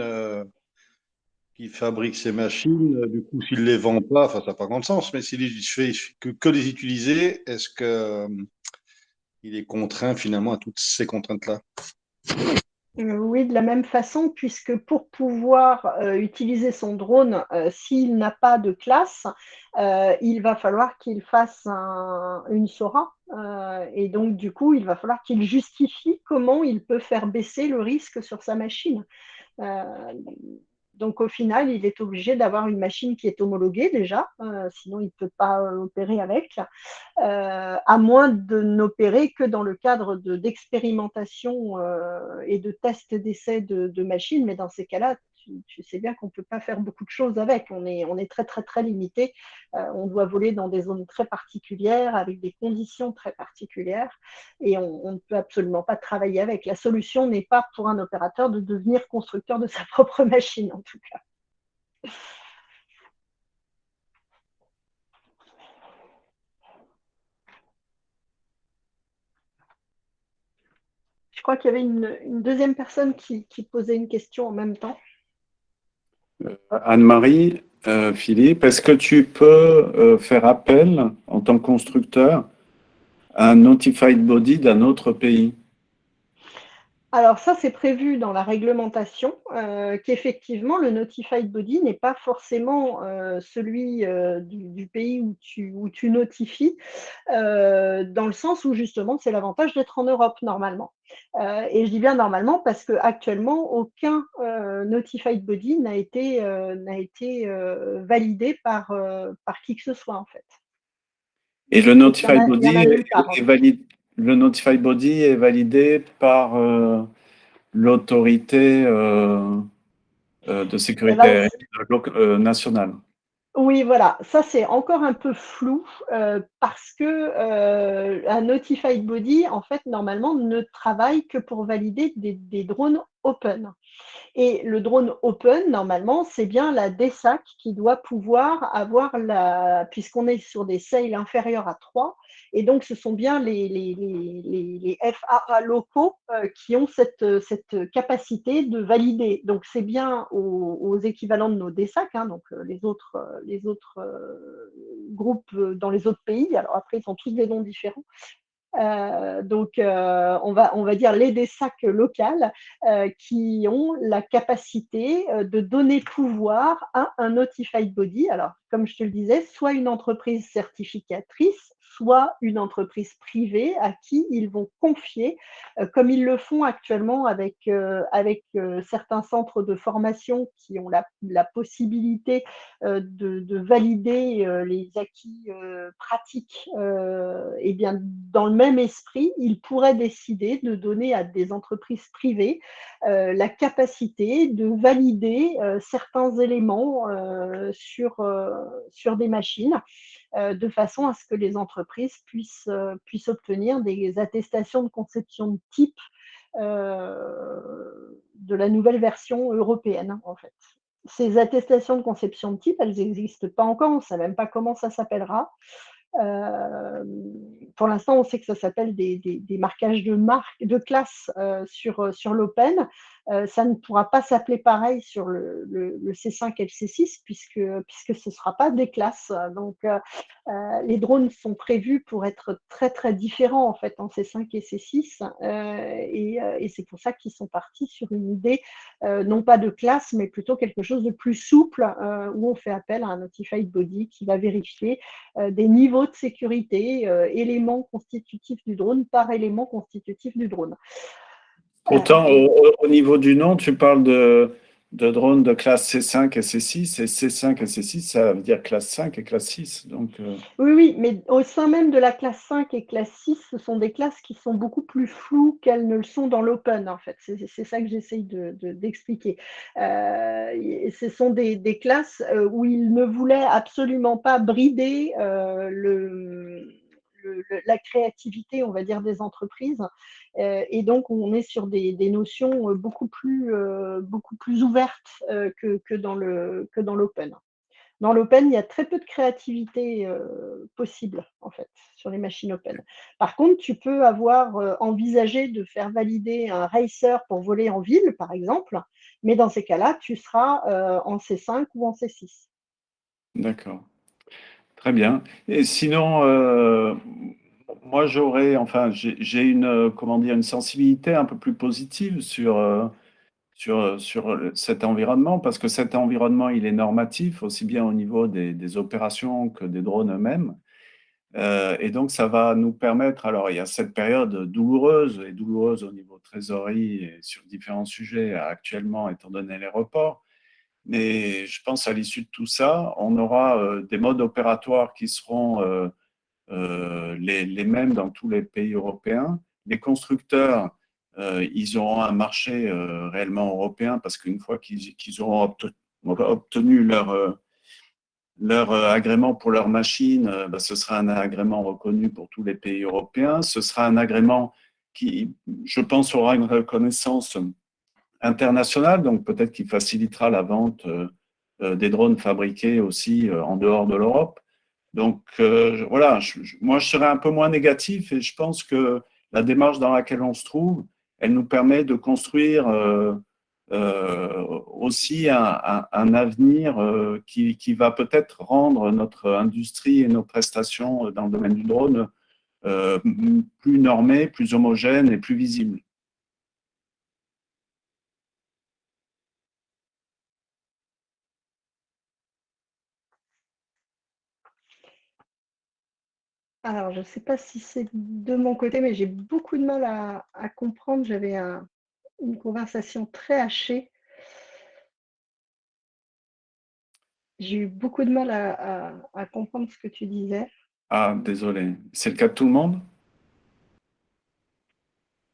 du coup, s'il ne les vend pas, enfin, ça n'a pas grand sens, mais s'il fait que les utiliser, est-ce qu'il est contraint finalement à toutes ces contraintes-là? Oui, de la même façon, puisque pour pouvoir utiliser son drone, s'il n'a pas de classe, il va falloir qu'il fasse une SORA. Et donc, du coup, il va falloir qu'il justifie comment il peut faire baisser le risque sur sa machine. Donc, au final, il est obligé d'avoir une machine qui est homologuée déjà, sinon il ne peut pas opérer avec, à moins de n'opérer que dans le cadre d'expérimentation et de tests d'essais de machines. Mais dans ces cas-là, tu sais bien qu'on ne peut pas faire beaucoup de choses avec. On est très, très, très limité. On doit voler dans des zones très particulières, avec des conditions très particulières, et on ne peut absolument pas travailler avec. La solution n'est pas pour un opérateur de devenir constructeur de sa propre machine, en tout cas. Je crois qu'il y avait une deuxième personne qui posait une question en même temps. Anne-Marie, Philippe, est-ce que tu peux faire appel en tant que constructeur à un notified body d'un autre pays? Alors ça, c'est prévu dans la réglementation, qu'effectivement, le notified body n'est pas forcément celui du pays où tu notifies, dans le sens où justement, c'est l'avantage d'être en Europe normalement. Et je dis bien normalement parce qu'actuellement, aucun notified body n'a été validé par qui que ce soit en fait. Et le notified body est validé. le Notified Body est validé par l'autorité de Eh sécurité ben, aérienne nationale. oui, voilà, ça c'est encore un peu flou parce que un notified body, en fait, normalement, ne travaille que pour valider des drones open. Et le drone open, normalement, c'est bien la DSAC qui doit pouvoir avoir puisqu'on est sur des seuils inférieurs à 3, et donc ce sont bien les FAA locaux qui ont cette capacité de valider. Donc c'est bien aux équivalents de nos DSAC, hein, donc les autres groupes dans les autres pays. Alors après, ils ont tous des noms différents. On va dire les DSAC locales qui ont la capacité de donner pouvoir à un notified body. Alors, comme je te le disais, soit une entreprise certificatrice, soit une entreprise privée à qui ils vont confier, comme ils le font actuellement avec certains centres de formation qui ont la possibilité de valider les acquis pratiques, et bien dans le même esprit, ils pourraient décider de donner à des entreprises privées la capacité de valider certains éléments sur des machines de façon à ce que les entreprises puissent obtenir des attestations de conception de type de la nouvelle version européenne, en fait. Ces attestations de conception de type, elles n'existent pas encore, on ne sait même pas comment ça s'appellera. Pour l'instant, on sait que ça s'appelle des marquages de classe sur l'Open. Ça ne pourra pas s'appeler pareil sur le C5 et le C6 puisque ce ne sera pas des classes. Donc, les drones sont prévus pour être très très différents en fait en C5 et C6 et c'est pour ça qu'ils sont partis sur une idée non pas de classe mais plutôt quelque chose de plus souple où on fait appel à un notified body qui va vérifier des niveaux de sécurité, éléments constitutifs du drone par élément constitutif du drone. Pourtant, au niveau du nom, tu parles de drones de classe C5 et C6, et C5 et C6, ça veut dire classe 5 et classe 6. Donc, Oui, mais au sein même de la classe 5 et classe 6, ce sont des classes qui sont beaucoup plus floues qu'elles ne le sont dans l'open, en fait. C'est ça que j'essaye d'expliquer. Ce sont des classes où ils ne voulaient absolument pas brider la créativité, on va dire, des entreprises. Et donc, on est sur des notions beaucoup plus ouvertes que dans l'open. Dans l'open, il y a très peu de créativité possible, en fait, sur les machines open. Par contre, tu peux avoir envisagé de faire valider un racer pour voler en ville, par exemple, mais dans ces cas-là, tu seras en C5 ou en C6. d'accord. Très bien. Et sinon, moi, j'ai comment dire, une sensibilité un peu plus positive sur cet environnement, parce que cet environnement, il est normatif, aussi bien au niveau des opérations que des drones eux-mêmes. Et donc, ça va nous permettre, alors il y a cette période douloureuse au niveau trésorerie et sur différents sujets actuellement, étant donné les reports. Mais je pense à l'issue de tout ça, on aura des modes opératoires qui seront les mêmes dans tous les pays européens. Les constructeurs, ils auront un marché réellement européen parce qu'une fois qu'ils auront obtenu leur agrément pour leur machine, bah, ce sera un agrément reconnu pour tous les pays européens. Ce sera un agrément qui, je pense, aura une reconnaissance internationale, donc peut-être qu'il facilitera la vente des drones fabriqués aussi en dehors de l'Europe. Donc voilà, moi je serais un peu moins négatif et je pense que la démarche dans laquelle on se trouve, elle nous permet de construire aussi un avenir qui va peut-être rendre notre industrie et nos prestations dans le domaine du drone plus normées, plus homogènes et plus visibles. Alors, je ne sais pas si c'est de mon côté, mais j'ai beaucoup de mal à comprendre. J'avais une conversation très hachée. J'ai eu beaucoup de mal à comprendre ce que tu disais. Ah, désolé. C'est le cas de tout le monde?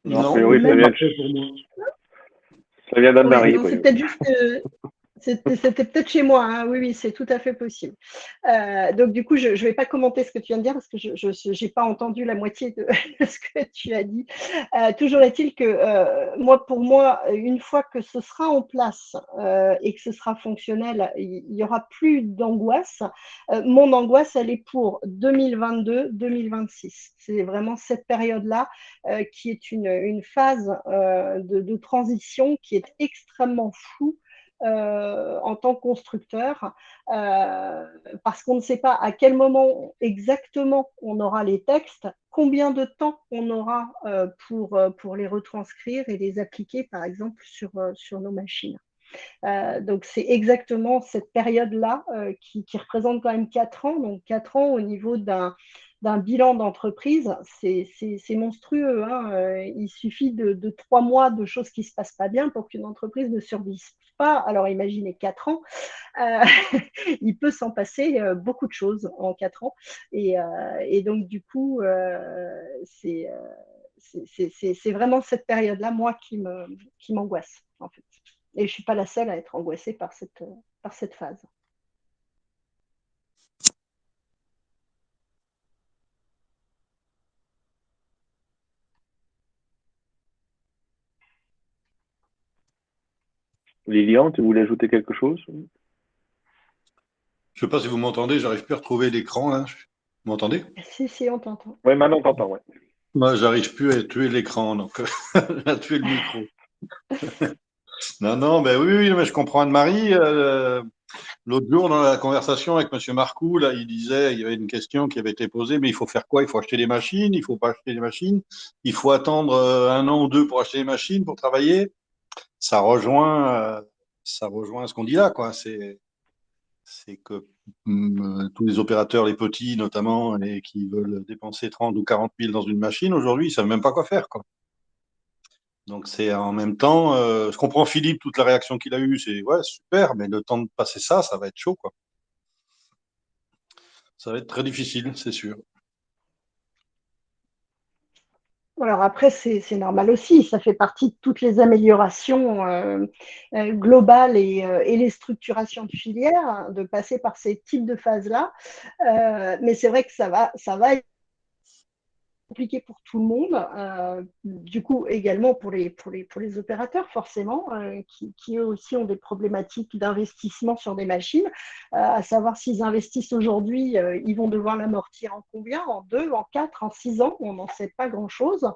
Non, a Non, priori, mais Même ça vient d'Anne-Marie. non, c'est peut-être juste c'était peut-être chez moi, hein. Oui, oui, c'est tout à fait possible. Donc du coup, je ne vais pas commenter ce que tu viens de dire parce que je n'ai pas entendu la moitié de ce que tu as dit. Toujours est-il que pour moi, une fois que ce sera en place et que ce sera fonctionnel, il n'y aura plus d'angoisse. Mon angoisse, elle est pour 2022-2026. C'est vraiment cette période-là qui est une phase de transition qui est extrêmement floue en tant que constructeur, parce qu'on ne sait pas à quel moment exactement on aura les textes, combien de temps on aura pour les retranscrire et les appliquer, par exemple, sur nos machines. Donc, c'est exactement cette période-là qui représente quand même 4 ans. Donc, 4 ans au niveau d'un bilan d'entreprise, c'est monstrueux. Hein. Il suffit de 3 mois de choses qui ne se passent pas bien pour qu'une entreprise ne survive pas. Alors, imaginez 4 ans. Il peut s'en passer beaucoup de choses en 4 ans. Et donc, du coup, c'est vraiment cette période-là, moi, qui m'angoisse, en fait. Et je ne suis pas la seule à être angoissée par cette phase. Lilian, tu voulais ajouter quelque chose? je ne sais pas si vous m'entendez, j'arrive plus à retrouver l'écran. Hein. Vous m'entendez? Si, on t'entend. Oui, maintenant on t'entend, ouais. Moi, j'arrive plus à tuer l'écran, donc à tuer le micro. Non, ben oui, mais je comprends Anne-Marie. L'autre jour, dans la conversation avec M. Marcoux, là, il disait, il y avait une question qui avait été posée, mais il faut faire quoi? Il faut acheter des machines? Il faut pas acheter des machines? Il faut attendre 1 an ou 2 pour acheter des machines, pour travailler? Ça rejoint ce qu'on dit là, quoi. C'est que tous les opérateurs, les petits notamment, et qui veulent dépenser 30 ou 40 000 dans une machine, aujourd'hui, ils savent même pas quoi faire, quoi. Donc c'est en même temps, je comprends Philippe, toute la réaction qu'il a eue, c'est ouais, super, mais le temps de passer ça va être chaud, quoi. Ça va être très difficile, c'est sûr. Alors après, c'est normal aussi, ça fait partie de toutes les améliorations globales et les structurations de filières, hein, de passer par ces types de phases-là. Mais c'est vrai que ça va compliqué pour tout le monde, du coup également pour les opérateurs forcément, qui eux aussi ont des problématiques d'investissement sur des machines, à savoir s'ils investissent aujourd'hui, ils vont devoir l'amortir en combien? En 2, en 4, en 6 ans? On n'en sait pas grand-chose.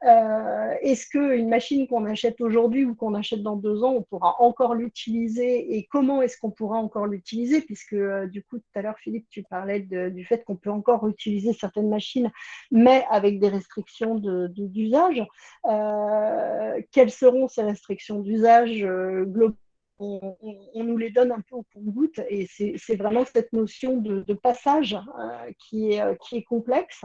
Est-ce qu'une machine qu'on achète aujourd'hui ou qu'on achète dans 2 ans, on pourra encore l'utiliser et comment est-ce qu'on pourra encore l'utiliser? Puisque du coup, tout à l'heure, Philippe, tu parlais du fait qu'on peut encore utiliser certaines machines, mais avec des restrictions d'usage. Quelles seront ces restrictions d'usage globales? On nous les donne un peu au compte-gouttes et c'est vraiment cette notion de passage qui est complexe.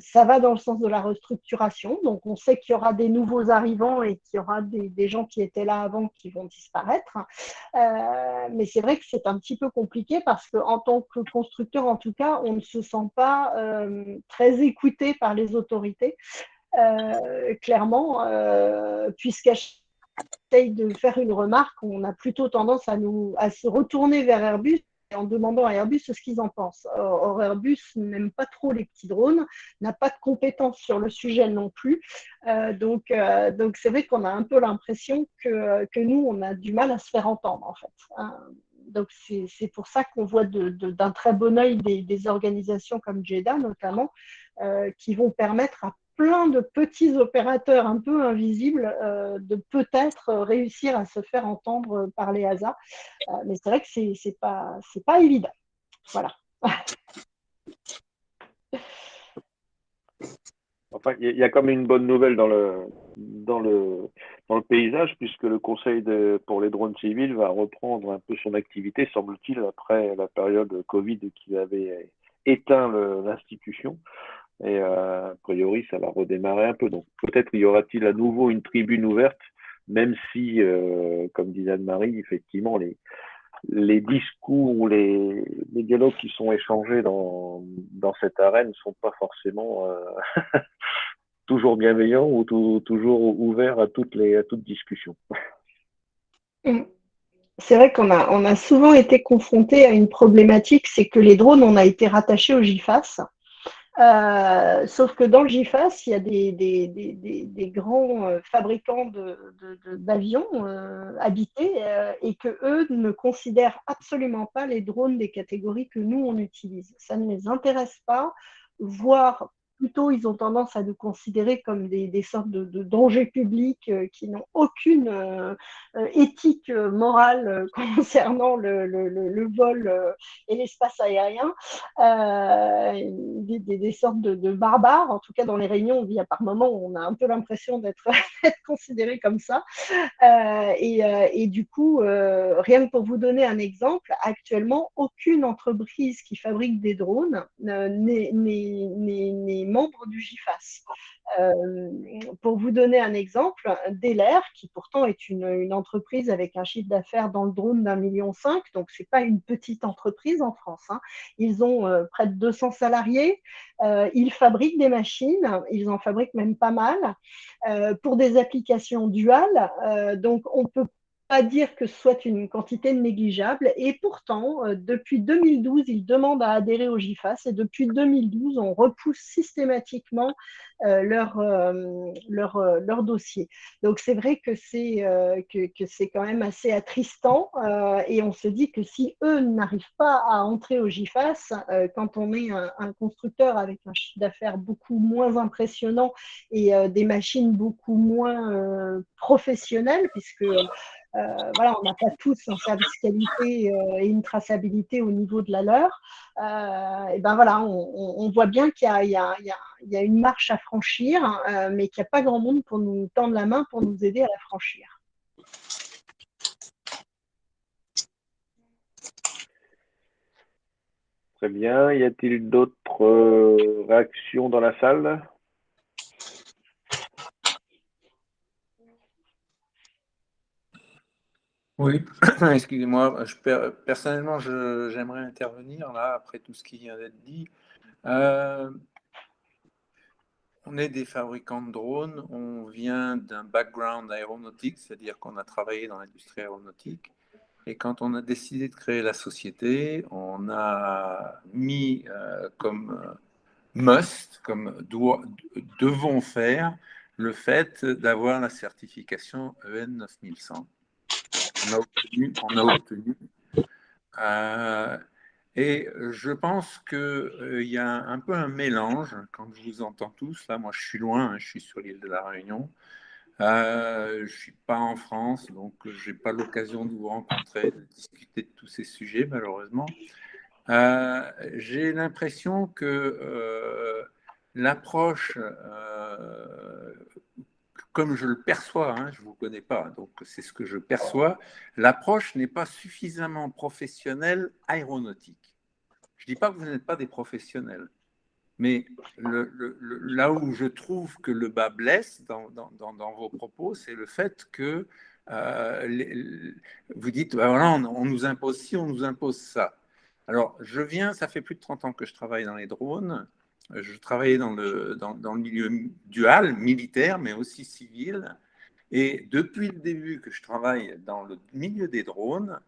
Ça va dans le sens de la restructuration. Donc, on sait qu'il y aura des nouveaux arrivants et qu'il y aura des gens qui étaient là avant qui vont disparaître. Mais c'est vrai que c'est un petit peu compliqué parce qu'en tant que constructeur, en tout cas, on ne se sent pas très écouté par les autorités, clairement, puisqu'à essaye de faire une remarque, on a plutôt tendance à se retourner vers Airbus en demandant à Airbus ce qu'ils en pensent. Or, Airbus n'aime pas trop les petits drones, n'a pas de compétences sur le sujet non plus. Donc c'est vrai qu'on a un peu l'impression que nous, on a du mal à se faire entendre, en fait. Donc, c'est pour ça qu'on voit d'un très bon œil des organisations comme JEDA, notamment, qui vont permettre à plein de petits opérateurs un peu invisibles de peut-être réussir à se faire entendre par les hasards. Mais c'est vrai que c'est pas évident. Voilà. Enfin, il y a comme une bonne nouvelle dans le paysage, puisque le Conseil pour les drones civils va reprendre un peu son activité, semble-t-il, après la période Covid qui avait éteint l'institution. Et a priori, ça va redémarrer un peu. Donc peut-être y aura-t-il à nouveau une tribune ouverte, même si, comme disait Anne-Marie, effectivement, les discours ou les dialogues qui sont échangés dans cette arène ne sont pas forcément toujours bienveillant ou toujours ouvert à toute discussion. C'est vrai on a souvent été confronté à une problématique, c'est que les drones, on a été rattachés au GIFAS. Sauf que dans le GIFAS, il y a des grands fabricants d'avions habités et que eux ne considèrent absolument pas les drones des catégories que nous, on utilise. Ça ne les intéresse pas, voire plutôt, ils ont tendance à nous considérer comme des sortes de dangers publics qui n'ont aucune éthique morale concernant le vol et l'espace aérien. Des sortes de barbares. En tout cas, dans les réunions, on vit par moments où on a un peu l'impression d'être considéré comme ça. Et du coup, rien que pour vous donner un exemple, actuellement, aucune entreprise qui fabrique des drones n'est membre du GIFAS. Pour vous donner un exemple, Delair, qui pourtant est une entreprise avec un chiffre d'affaires dans le drone d'1,5 million, donc ce n'est pas une petite entreprise en France. Hein. Ils ont près de 200 salariés, ils fabriquent des machines, ils en fabriquent même pas mal, pour des applications duales, donc on peut pas dire que ce soit une quantité négligeable. Et pourtant, depuis 2012, ils demandent à adhérer au GIFAS et depuis 2012, on repousse systématiquement leur dossier. Donc, c'est vrai que c'est quand même assez attristant et on se dit que si eux n'arrivent pas à entrer au GIFAS, quand on est un constructeur avec un chiffre d'affaires beaucoup moins impressionnant et des machines beaucoup moins professionnelles, puisque voilà, on n'a pas tous un service qualité et une traçabilité au niveau de la leur. Et ben voilà, on voit bien qu'il y a une marche à franchir, mais qu'il n'y a pas grand monde pour nous tendre la main pour nous aider à la franchir. Très bien. Y a-t-il d'autres réactions dans la salle? Oui, excusez-moi, personnellement, j'aimerais intervenir là, après tout ce qui vient d'être dit. On est des fabricants de drones, on vient d'un background aéronautique, c'est-à-dire qu'on a travaillé dans l'industrie aéronautique. Et quand on a décidé de créer la société, on a mis comme must, comme devons faire, le fait d'avoir la certification EN 9100. On a obtenu. Et je pense qu'il y a un peu un mélange, quand je vous entends tous, là, moi je suis loin, hein, je suis sur l'île de la Réunion, je ne suis pas en France, donc je n'ai pas l'occasion de vous rencontrer, de discuter de tous ces sujets, malheureusement. J'ai l'impression que l'approche, comme je le perçois, hein, je ne vous connais pas, donc c'est ce que je perçois, l'approche n'est pas suffisamment professionnelle aéronautique. Je ne dis pas que vous n'êtes pas des professionnels, mais là où je trouve que le bas blesse dans vos propos, c'est le fait que vous dites, ben voilà, on nous impose ci, on nous impose ça. Alors, ça fait plus de 30 ans que je travaille dans les drones. Je travaillais dans le milieu dual, militaire, mais aussi civil. Et depuis le début que je travaille dans le milieu des drones,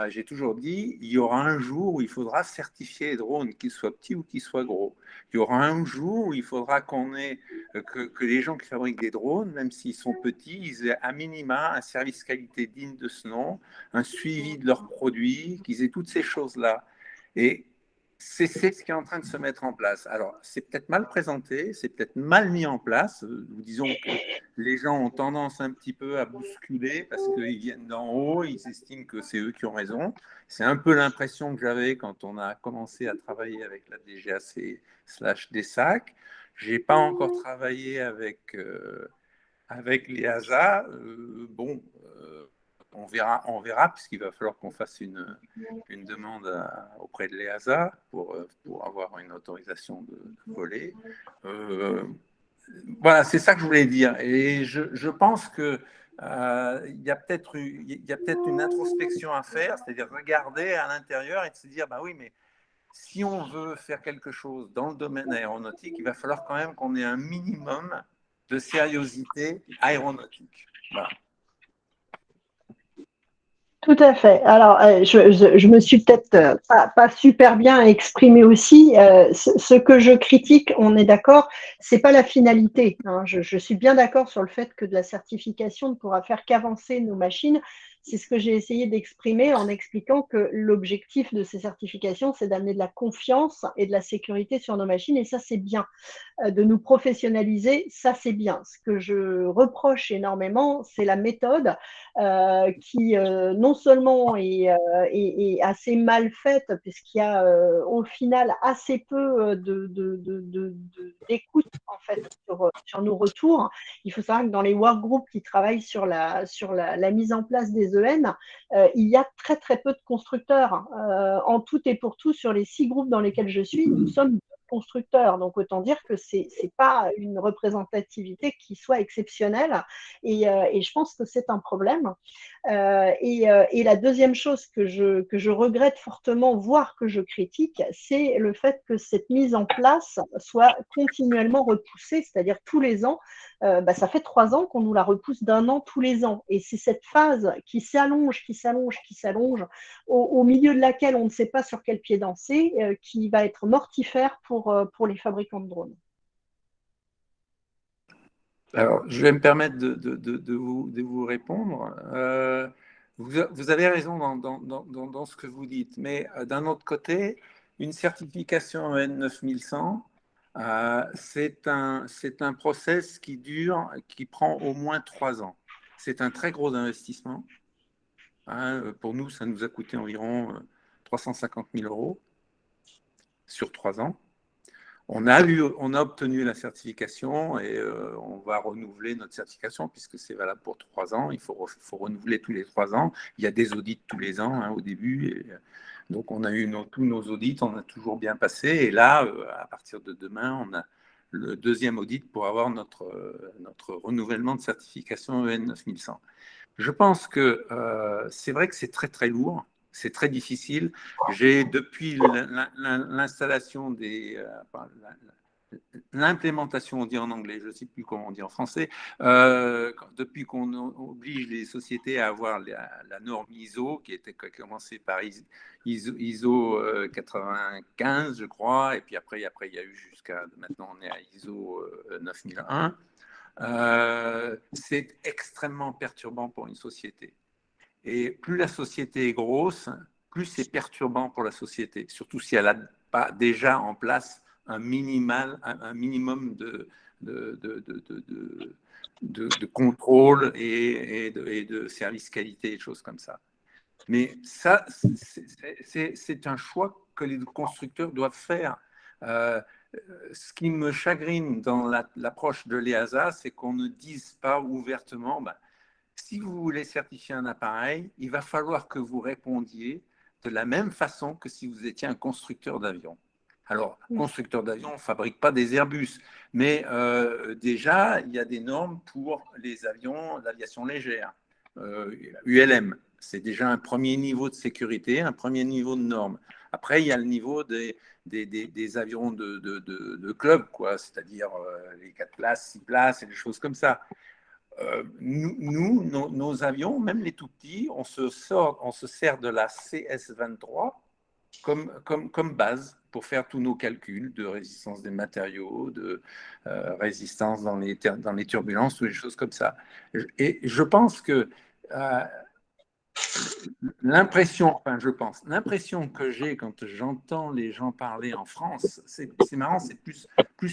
j'ai toujours dit, il y aura un jour où il faudra certifier les drones, qu'ils soient petits ou qu'ils soient gros. Il y aura un jour où il faudra que les gens qui fabriquent des drones, même s'ils sont petits, ils aient à minima un service qualité digne de ce nom, un suivi de leurs produits, qu'ils aient toutes ces choses-là. Et c'est ce qui est en train de se mettre en place. Alors, c'est peut-être mal présenté, c'est peut-être mal mis en place. Disons que les gens ont tendance un petit peu à bousculer parce qu'ils viennent d'en haut, ils estiment que c'est eux qui ont raison. C'est un peu l'impression que j'avais quand on a commencé à travailler avec la DGAC/DSAC. Je n'ai pas encore travaillé avec l'EASA. On verra, puisqu'il va falloir qu'on fasse une demande auprès de l'EASA pour avoir une autorisation de voler. Voilà, c'est ça que je voulais dire. Et je pense que il y a peut-être une introspection à faire, c'est-à-dire regarder à l'intérieur et de se dire, bah oui, mais si on veut faire quelque chose dans le domaine aéronautique, il va falloir quand même qu'on ait un minimum de sérieuxité aéronautique. Voilà. Tout à fait. Alors, je me suis peut-être pas super bien exprimée aussi. Ce que je critique, on est d'accord, c'est pas la finalité, hein. Je suis bien d'accord sur le fait que de la certification ne pourra faire qu'avancer nos machines. C'est ce que j'ai essayé d'exprimer en expliquant que l'objectif de ces certifications, c'est d'amener de la confiance et de la sécurité sur nos machines, et ça, c'est bien. De nous professionnaliser, ça c'est bien. Ce que je reproche énormément, c'est la méthode qui non seulement est assez mal faite, puisqu'il y a au final assez peu d'écoute en fait sur nos retours. Il faut savoir que dans les workgroups qui travaillent sur la mise en place des EN, il y a très très peu de constructeurs. En tout et pour tout, sur les 6 groupes dans lesquels je suis, nous sommes constructeurs. Donc, autant dire que ce n'est pas une représentativité qui soit exceptionnelle. Et je pense que c'est un problème. Et la deuxième chose que je regrette fortement, voire que je critique, c'est le fait que cette mise en place soit continuellement repoussée, c'est-à-dire tous les ans. Ça fait 3 ans qu'on nous la repousse d'1 an tous les ans. Et c'est cette phase qui s'allonge, au milieu de laquelle on ne sait pas sur quel pied danser, qui va être mortifère pour les fabricants de drones. Alors, je vais me permettre de vous répondre. Vous avez raison dans ce que vous dites, mais d'un autre côté, une certification EN 9100, c'est un process qui prend au moins 3 ans. C'est un très gros investissement. Pour nous, ça nous a coûté environ 350 000 € sur 3 ans. On a obtenu la certification et on va renouveler notre certification puisque c'est valable pour 3 ans. Il faut renouveler tous les 3 ans. Il y a des audits tous les ans au début. Et, donc, on a eu tous nos audits, on a toujours bien passé. Et là, à partir de demain, on a le deuxième audit pour avoir notre renouvellement de certification EN 9100. Je pense que c'est vrai que c'est très, très lourd. C'est très difficile. J'ai, depuis l'installation l'implémentation, on dit en anglais, je ne sais plus comment on dit en français, depuis qu'on oblige les sociétés à avoir la norme ISO, qui a commencé par ISO 95, je crois, et puis après il y a eu jusqu'à maintenant, on est à ISO 9001. C'est extrêmement perturbant pour une société. Et plus la société est grosse, plus c'est perturbant pour la société, surtout si elle n'a pas déjà en place un minimum de contrôle et de service qualité, des choses comme ça. Mais ça, c'est un choix que les constructeurs doivent faire. Ce qui me chagrine dans l'approche de l'EASA, c'est qu'on ne dise pas ouvertement, si vous voulez certifier un appareil, il va falloir que vous répondiez de la même façon que si vous étiez un constructeur d'avion. Alors, constructeur d'avion, on ne fabrique pas des Airbus, mais déjà, il y a des normes pour les avions d'aviation légère, ULM. C'est déjà un premier niveau de sécurité, un premier niveau de normes. Après, il y a le niveau des avions de club, quoi, c'est-à-dire les 4 places, 6 places et des choses comme ça. Nos avions, même les tout petits, on se sert de la CS23 comme base pour faire tous nos calculs de résistance des matériaux, de résistance dans les turbulences, ou des choses comme ça. Et je pense que l'impression que j'ai quand j'entends les gens parler en France, c'est marrant, c'est plus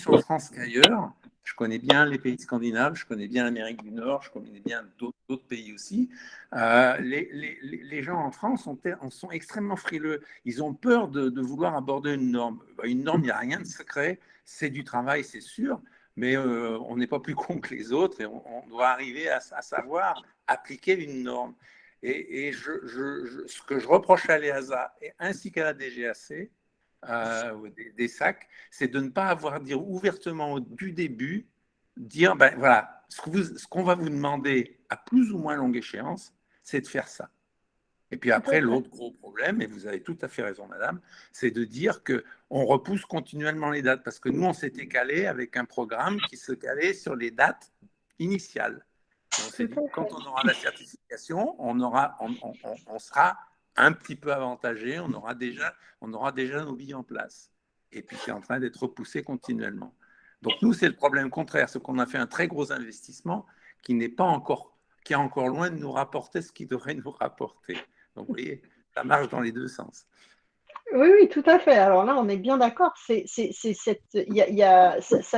en France qu'ailleurs. Je connais bien les pays scandinaves, je connais bien l'Amérique du Nord, je connais bien d'autres pays aussi. Les gens en France sont extrêmement frileux. Ils ont peur de vouloir aborder une norme. Une norme, il n'y a rien de secret, c'est du travail, c'est sûr, mais on n'est pas plus con que les autres et on doit arriver à savoir appliquer une norme. Et ce que je reproche à l'EASA ainsi qu'à la DGAC, des SAC, c'est de ne pas avoir dit ouvertement du début, dire, voilà, ce qu'on va vous demander à plus ou moins longue échéance, c'est de faire ça. Et puis après, l'autre gros problème, et vous avez tout à fait raison, madame, c'est de dire qu'on repousse continuellement les dates, parce que nous, on s'était calé avec un programme qui se calait sur les dates initiales. Et on s'est dit, quand on aura la certification, on sera un petit peu avantagé, on aura déjà nos billes en place. Et puis, c'est en train d'être repoussé continuellement. Donc, nous, c'est le problème contraire, c'est qu'on a fait un très gros investissement qui est encore loin de nous rapporter ce qu'il devrait nous rapporter. Donc, vous voyez, ça marche dans les deux sens. Oui, oui, tout à fait. Alors là, on est bien d'accord. Ça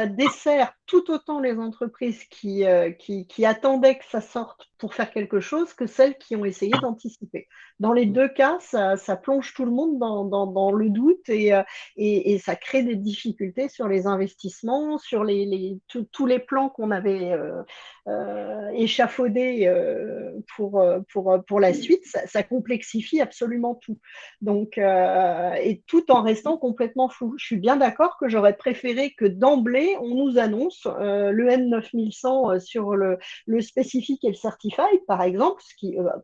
dessert tout autant les entreprises qui attendaient que ça sorte pour faire quelque chose que celles qui ont essayé d'anticiper. Dans les deux cas, ça plonge tout le monde dans le doute et ça crée des difficultés sur les investissements, sur tous les plans qu'on avait échafaudés pour la suite. Ça complexifie absolument tout. Donc, et tout en restant complètement flou. Je suis bien d'accord que j'aurais préféré que d'emblée, on nous annonce le N9100 sur le spécifique et le certified, par exemple,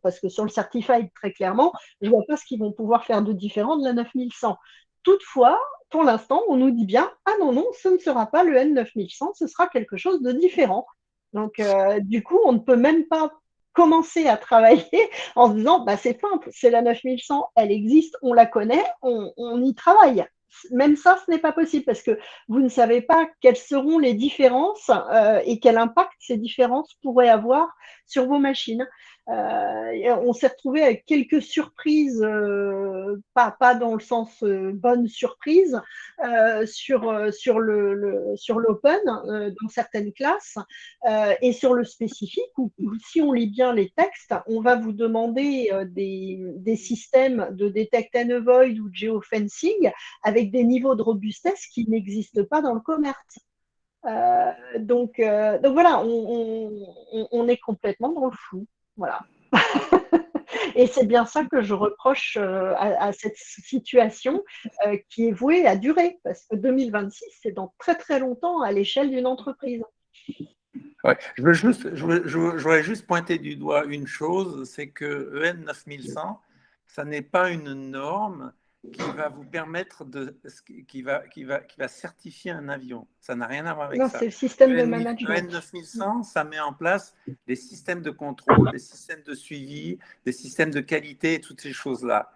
parce que sur le certified, très clairement, je ne vois pas ce qu'ils vont pouvoir faire de différent de la 9100. Toutefois, pour l'instant, on nous dit bien, ah non, non, ce ne sera pas le N9100, ce sera quelque chose de différent. Donc, du coup, on ne peut même pas commencer à travailler en se disant, bah, c'est simple, c'est la 9100, elle existe, on la connaît, on y travaille. Même ça, ce n'est pas possible parce que vous ne savez pas quelles seront les différences et quel impact ces différences pourraient avoir sur vos machines. On s'est retrouvé avec quelques surprises, pas dans le sens bonne surprise, sur l'open dans certaines classes et sur le spécifique où si on lit bien les textes, on va vous demander des systèmes de detect and avoid ou de geofencing avec des niveaux de robustesse qui n'existent pas dans le commerce. Donc voilà, on est complètement dans le flou. Voilà. Et c'est bien ça que je reproche à cette situation qui est vouée à durer, parce que 2026, c'est dans très très longtemps à l'échelle d'une entreprise. Ouais. Je voudrais juste pointer du doigt une chose, c'est que EN 9100, ça n'est pas une norme qui va vous permettre qui va certifier un avion. Ça n'a rien à voir avec Non, ça. c'est le système de management. EN 9100, ça met en place des systèmes de contrôle, des systèmes de suivi, des systèmes de qualité, toutes ces choses-là.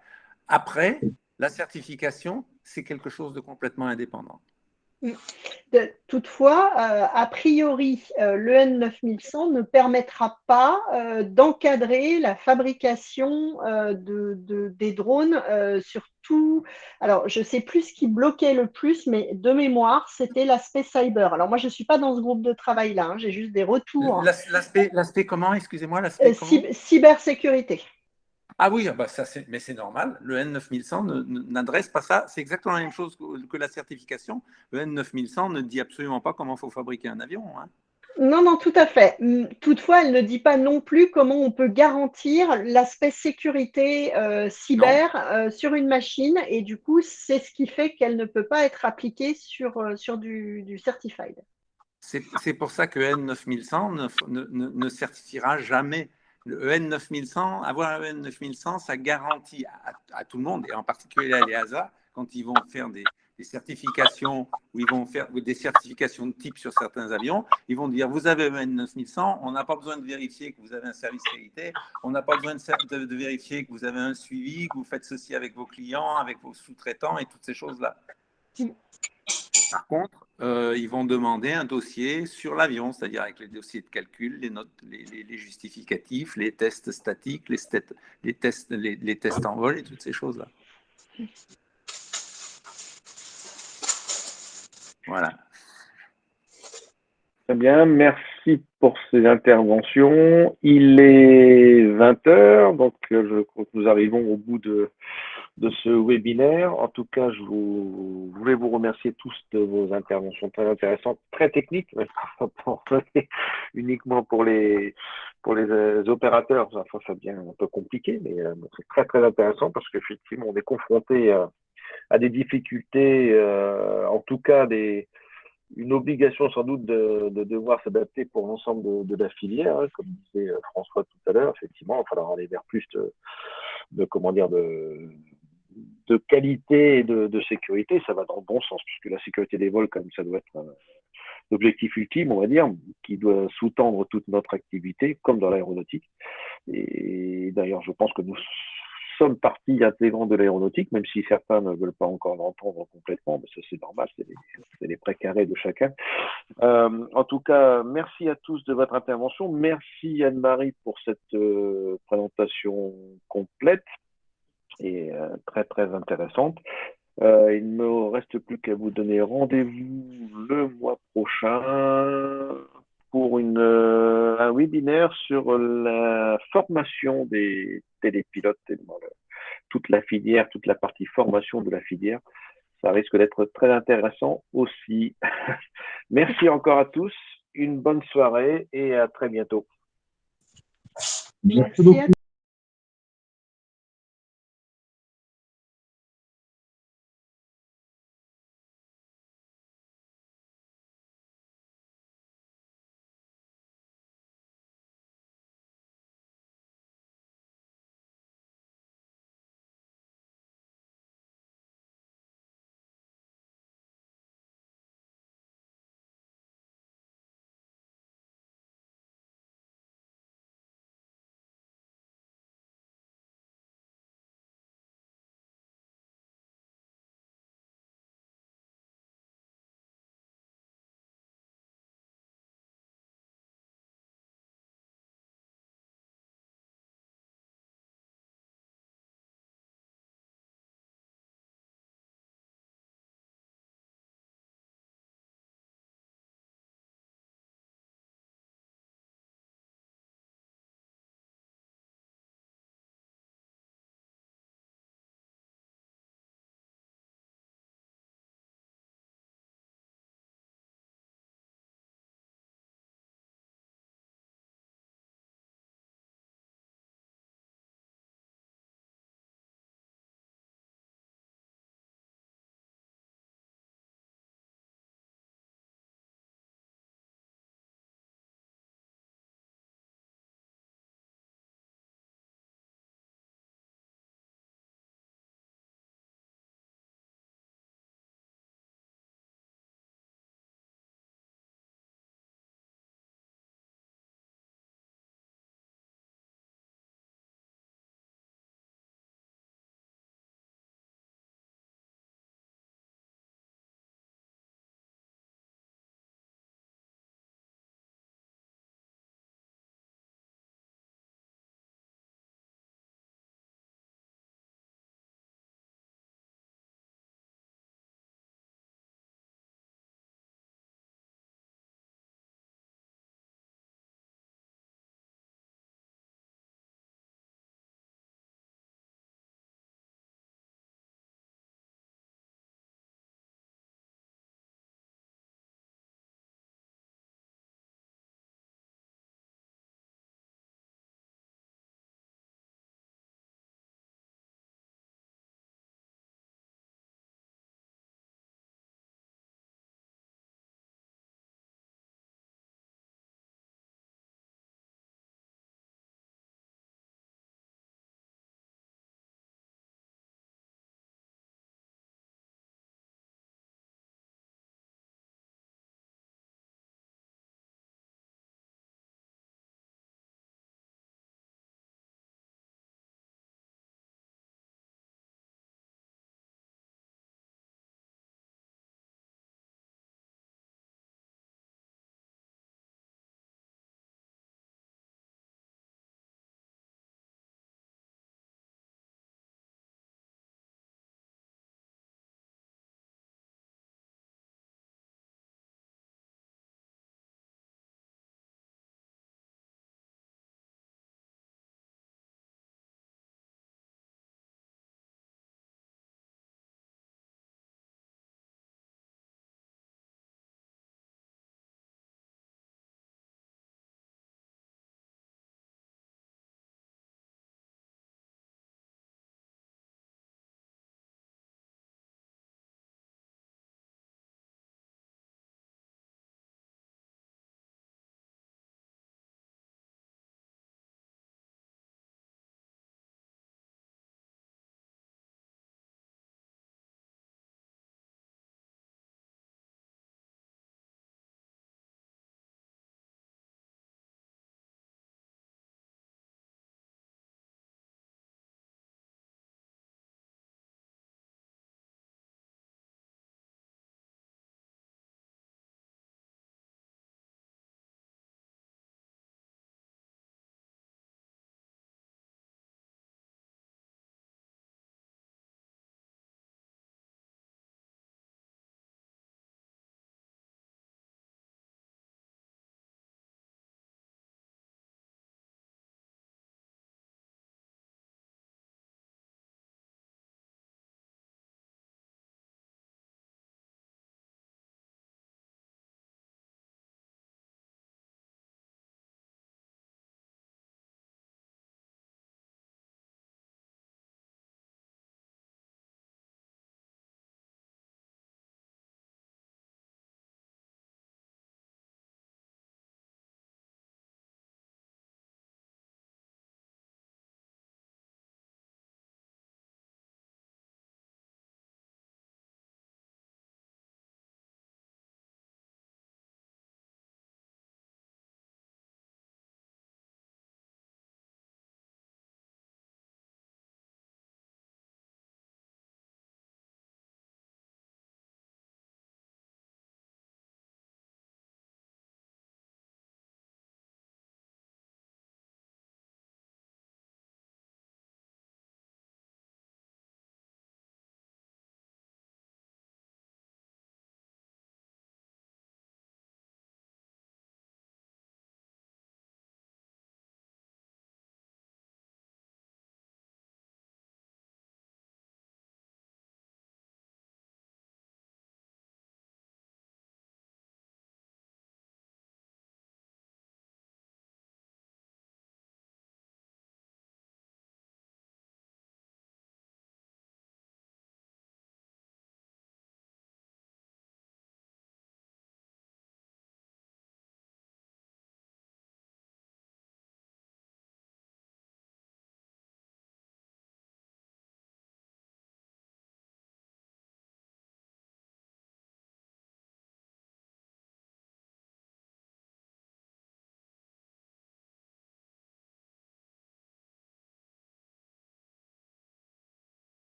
Après, la certification, c'est quelque chose de complètement indépendant. Toutefois, a priori, le N9100 ne permettra pas d'encadrer la fabrication des drones sur tout. Alors, je ne sais plus ce qui bloquait le plus, mais de mémoire, c'était l'aspect cyber. Alors, moi, je ne suis pas dans ce groupe de travail-là, hein, j'ai juste des retours. L'aspect comment, excusez-moi, l'aspect comment cybersécurité. Ah oui, bah mais c'est normal. Le N9100 n'adresse pas ça. C'est exactement la même chose que la certification. Le N9100 ne dit absolument pas comment il faut fabriquer un avion. Hein. Non, non, tout à fait. Toutefois, elle ne dit pas non plus comment on peut garantir l'aspect sécurité cyber sur une machine. Et du coup, c'est ce qui fait qu'elle ne peut pas être appliquée sur du certified. C'est pour ça que N9100 ne certifiera jamais. Le EN9100, avoir un EN9100, ça garantit à tout le monde, et en particulier à l'EASA, quand ils vont faire des certifications, ou ils vont faire des certifications de type sur certains avions, ils vont dire, vous avez un EN9100, on n'a pas besoin de vérifier que vous avez un service qualité, on n'a pas besoin de vérifier que vous avez un suivi, que vous faites ceci avec vos clients, avec vos sous-traitants et toutes ces choses-là. Par contre, ils vont demander un dossier sur l'avion, c'est-à-dire avec les dossiers de calcul, les notes, les justificatifs, les tests statiques, les tests en vol et toutes ces choses-là. Voilà. Très bien, merci pour ces interventions. Il est 20h, donc je crois que nous arrivons au bout de ce webinaire. En tout cas, je voulais vous remercier tous de vos interventions très intéressantes, très techniques, mais uniquement pour les opérateurs. Ça devient un peu compliqué, mais c'est très très intéressant parce qu'effectivement, on est confronté à des difficultés, en tout cas une obligation sans doute de devoir s'adapter pour l'ensemble de la filière, hein, comme disait François tout à l'heure. Effectivement, il va falloir aller vers plus comment dire, de qualité et de sécurité. Ça va dans le bon sens, puisque la sécurité des vols, comme ça doit être l'objectif ultime, on va dire, qui doit sous-tendre toute notre activité, comme dans l'aéronautique. Et d'ailleurs, je pense que nous sommes partie intégrante de l'aéronautique, même si certains ne veulent pas encore l'entendre complètement, mais ça c'est normal, c'est les précarés de chacun. En tout cas, merci à tous de votre intervention. Merci Anne-Marie pour cette présentation complète et très très intéressante. Il ne me reste plus qu'à vous donner rendez-vous le mois prochain pour un webinaire sur la formation des télépilotes, toute la filière, toute la partie formation de la filière. Ça risque d'être très intéressant aussi. Merci encore à tous, une bonne soirée et à très bientôt. Merci à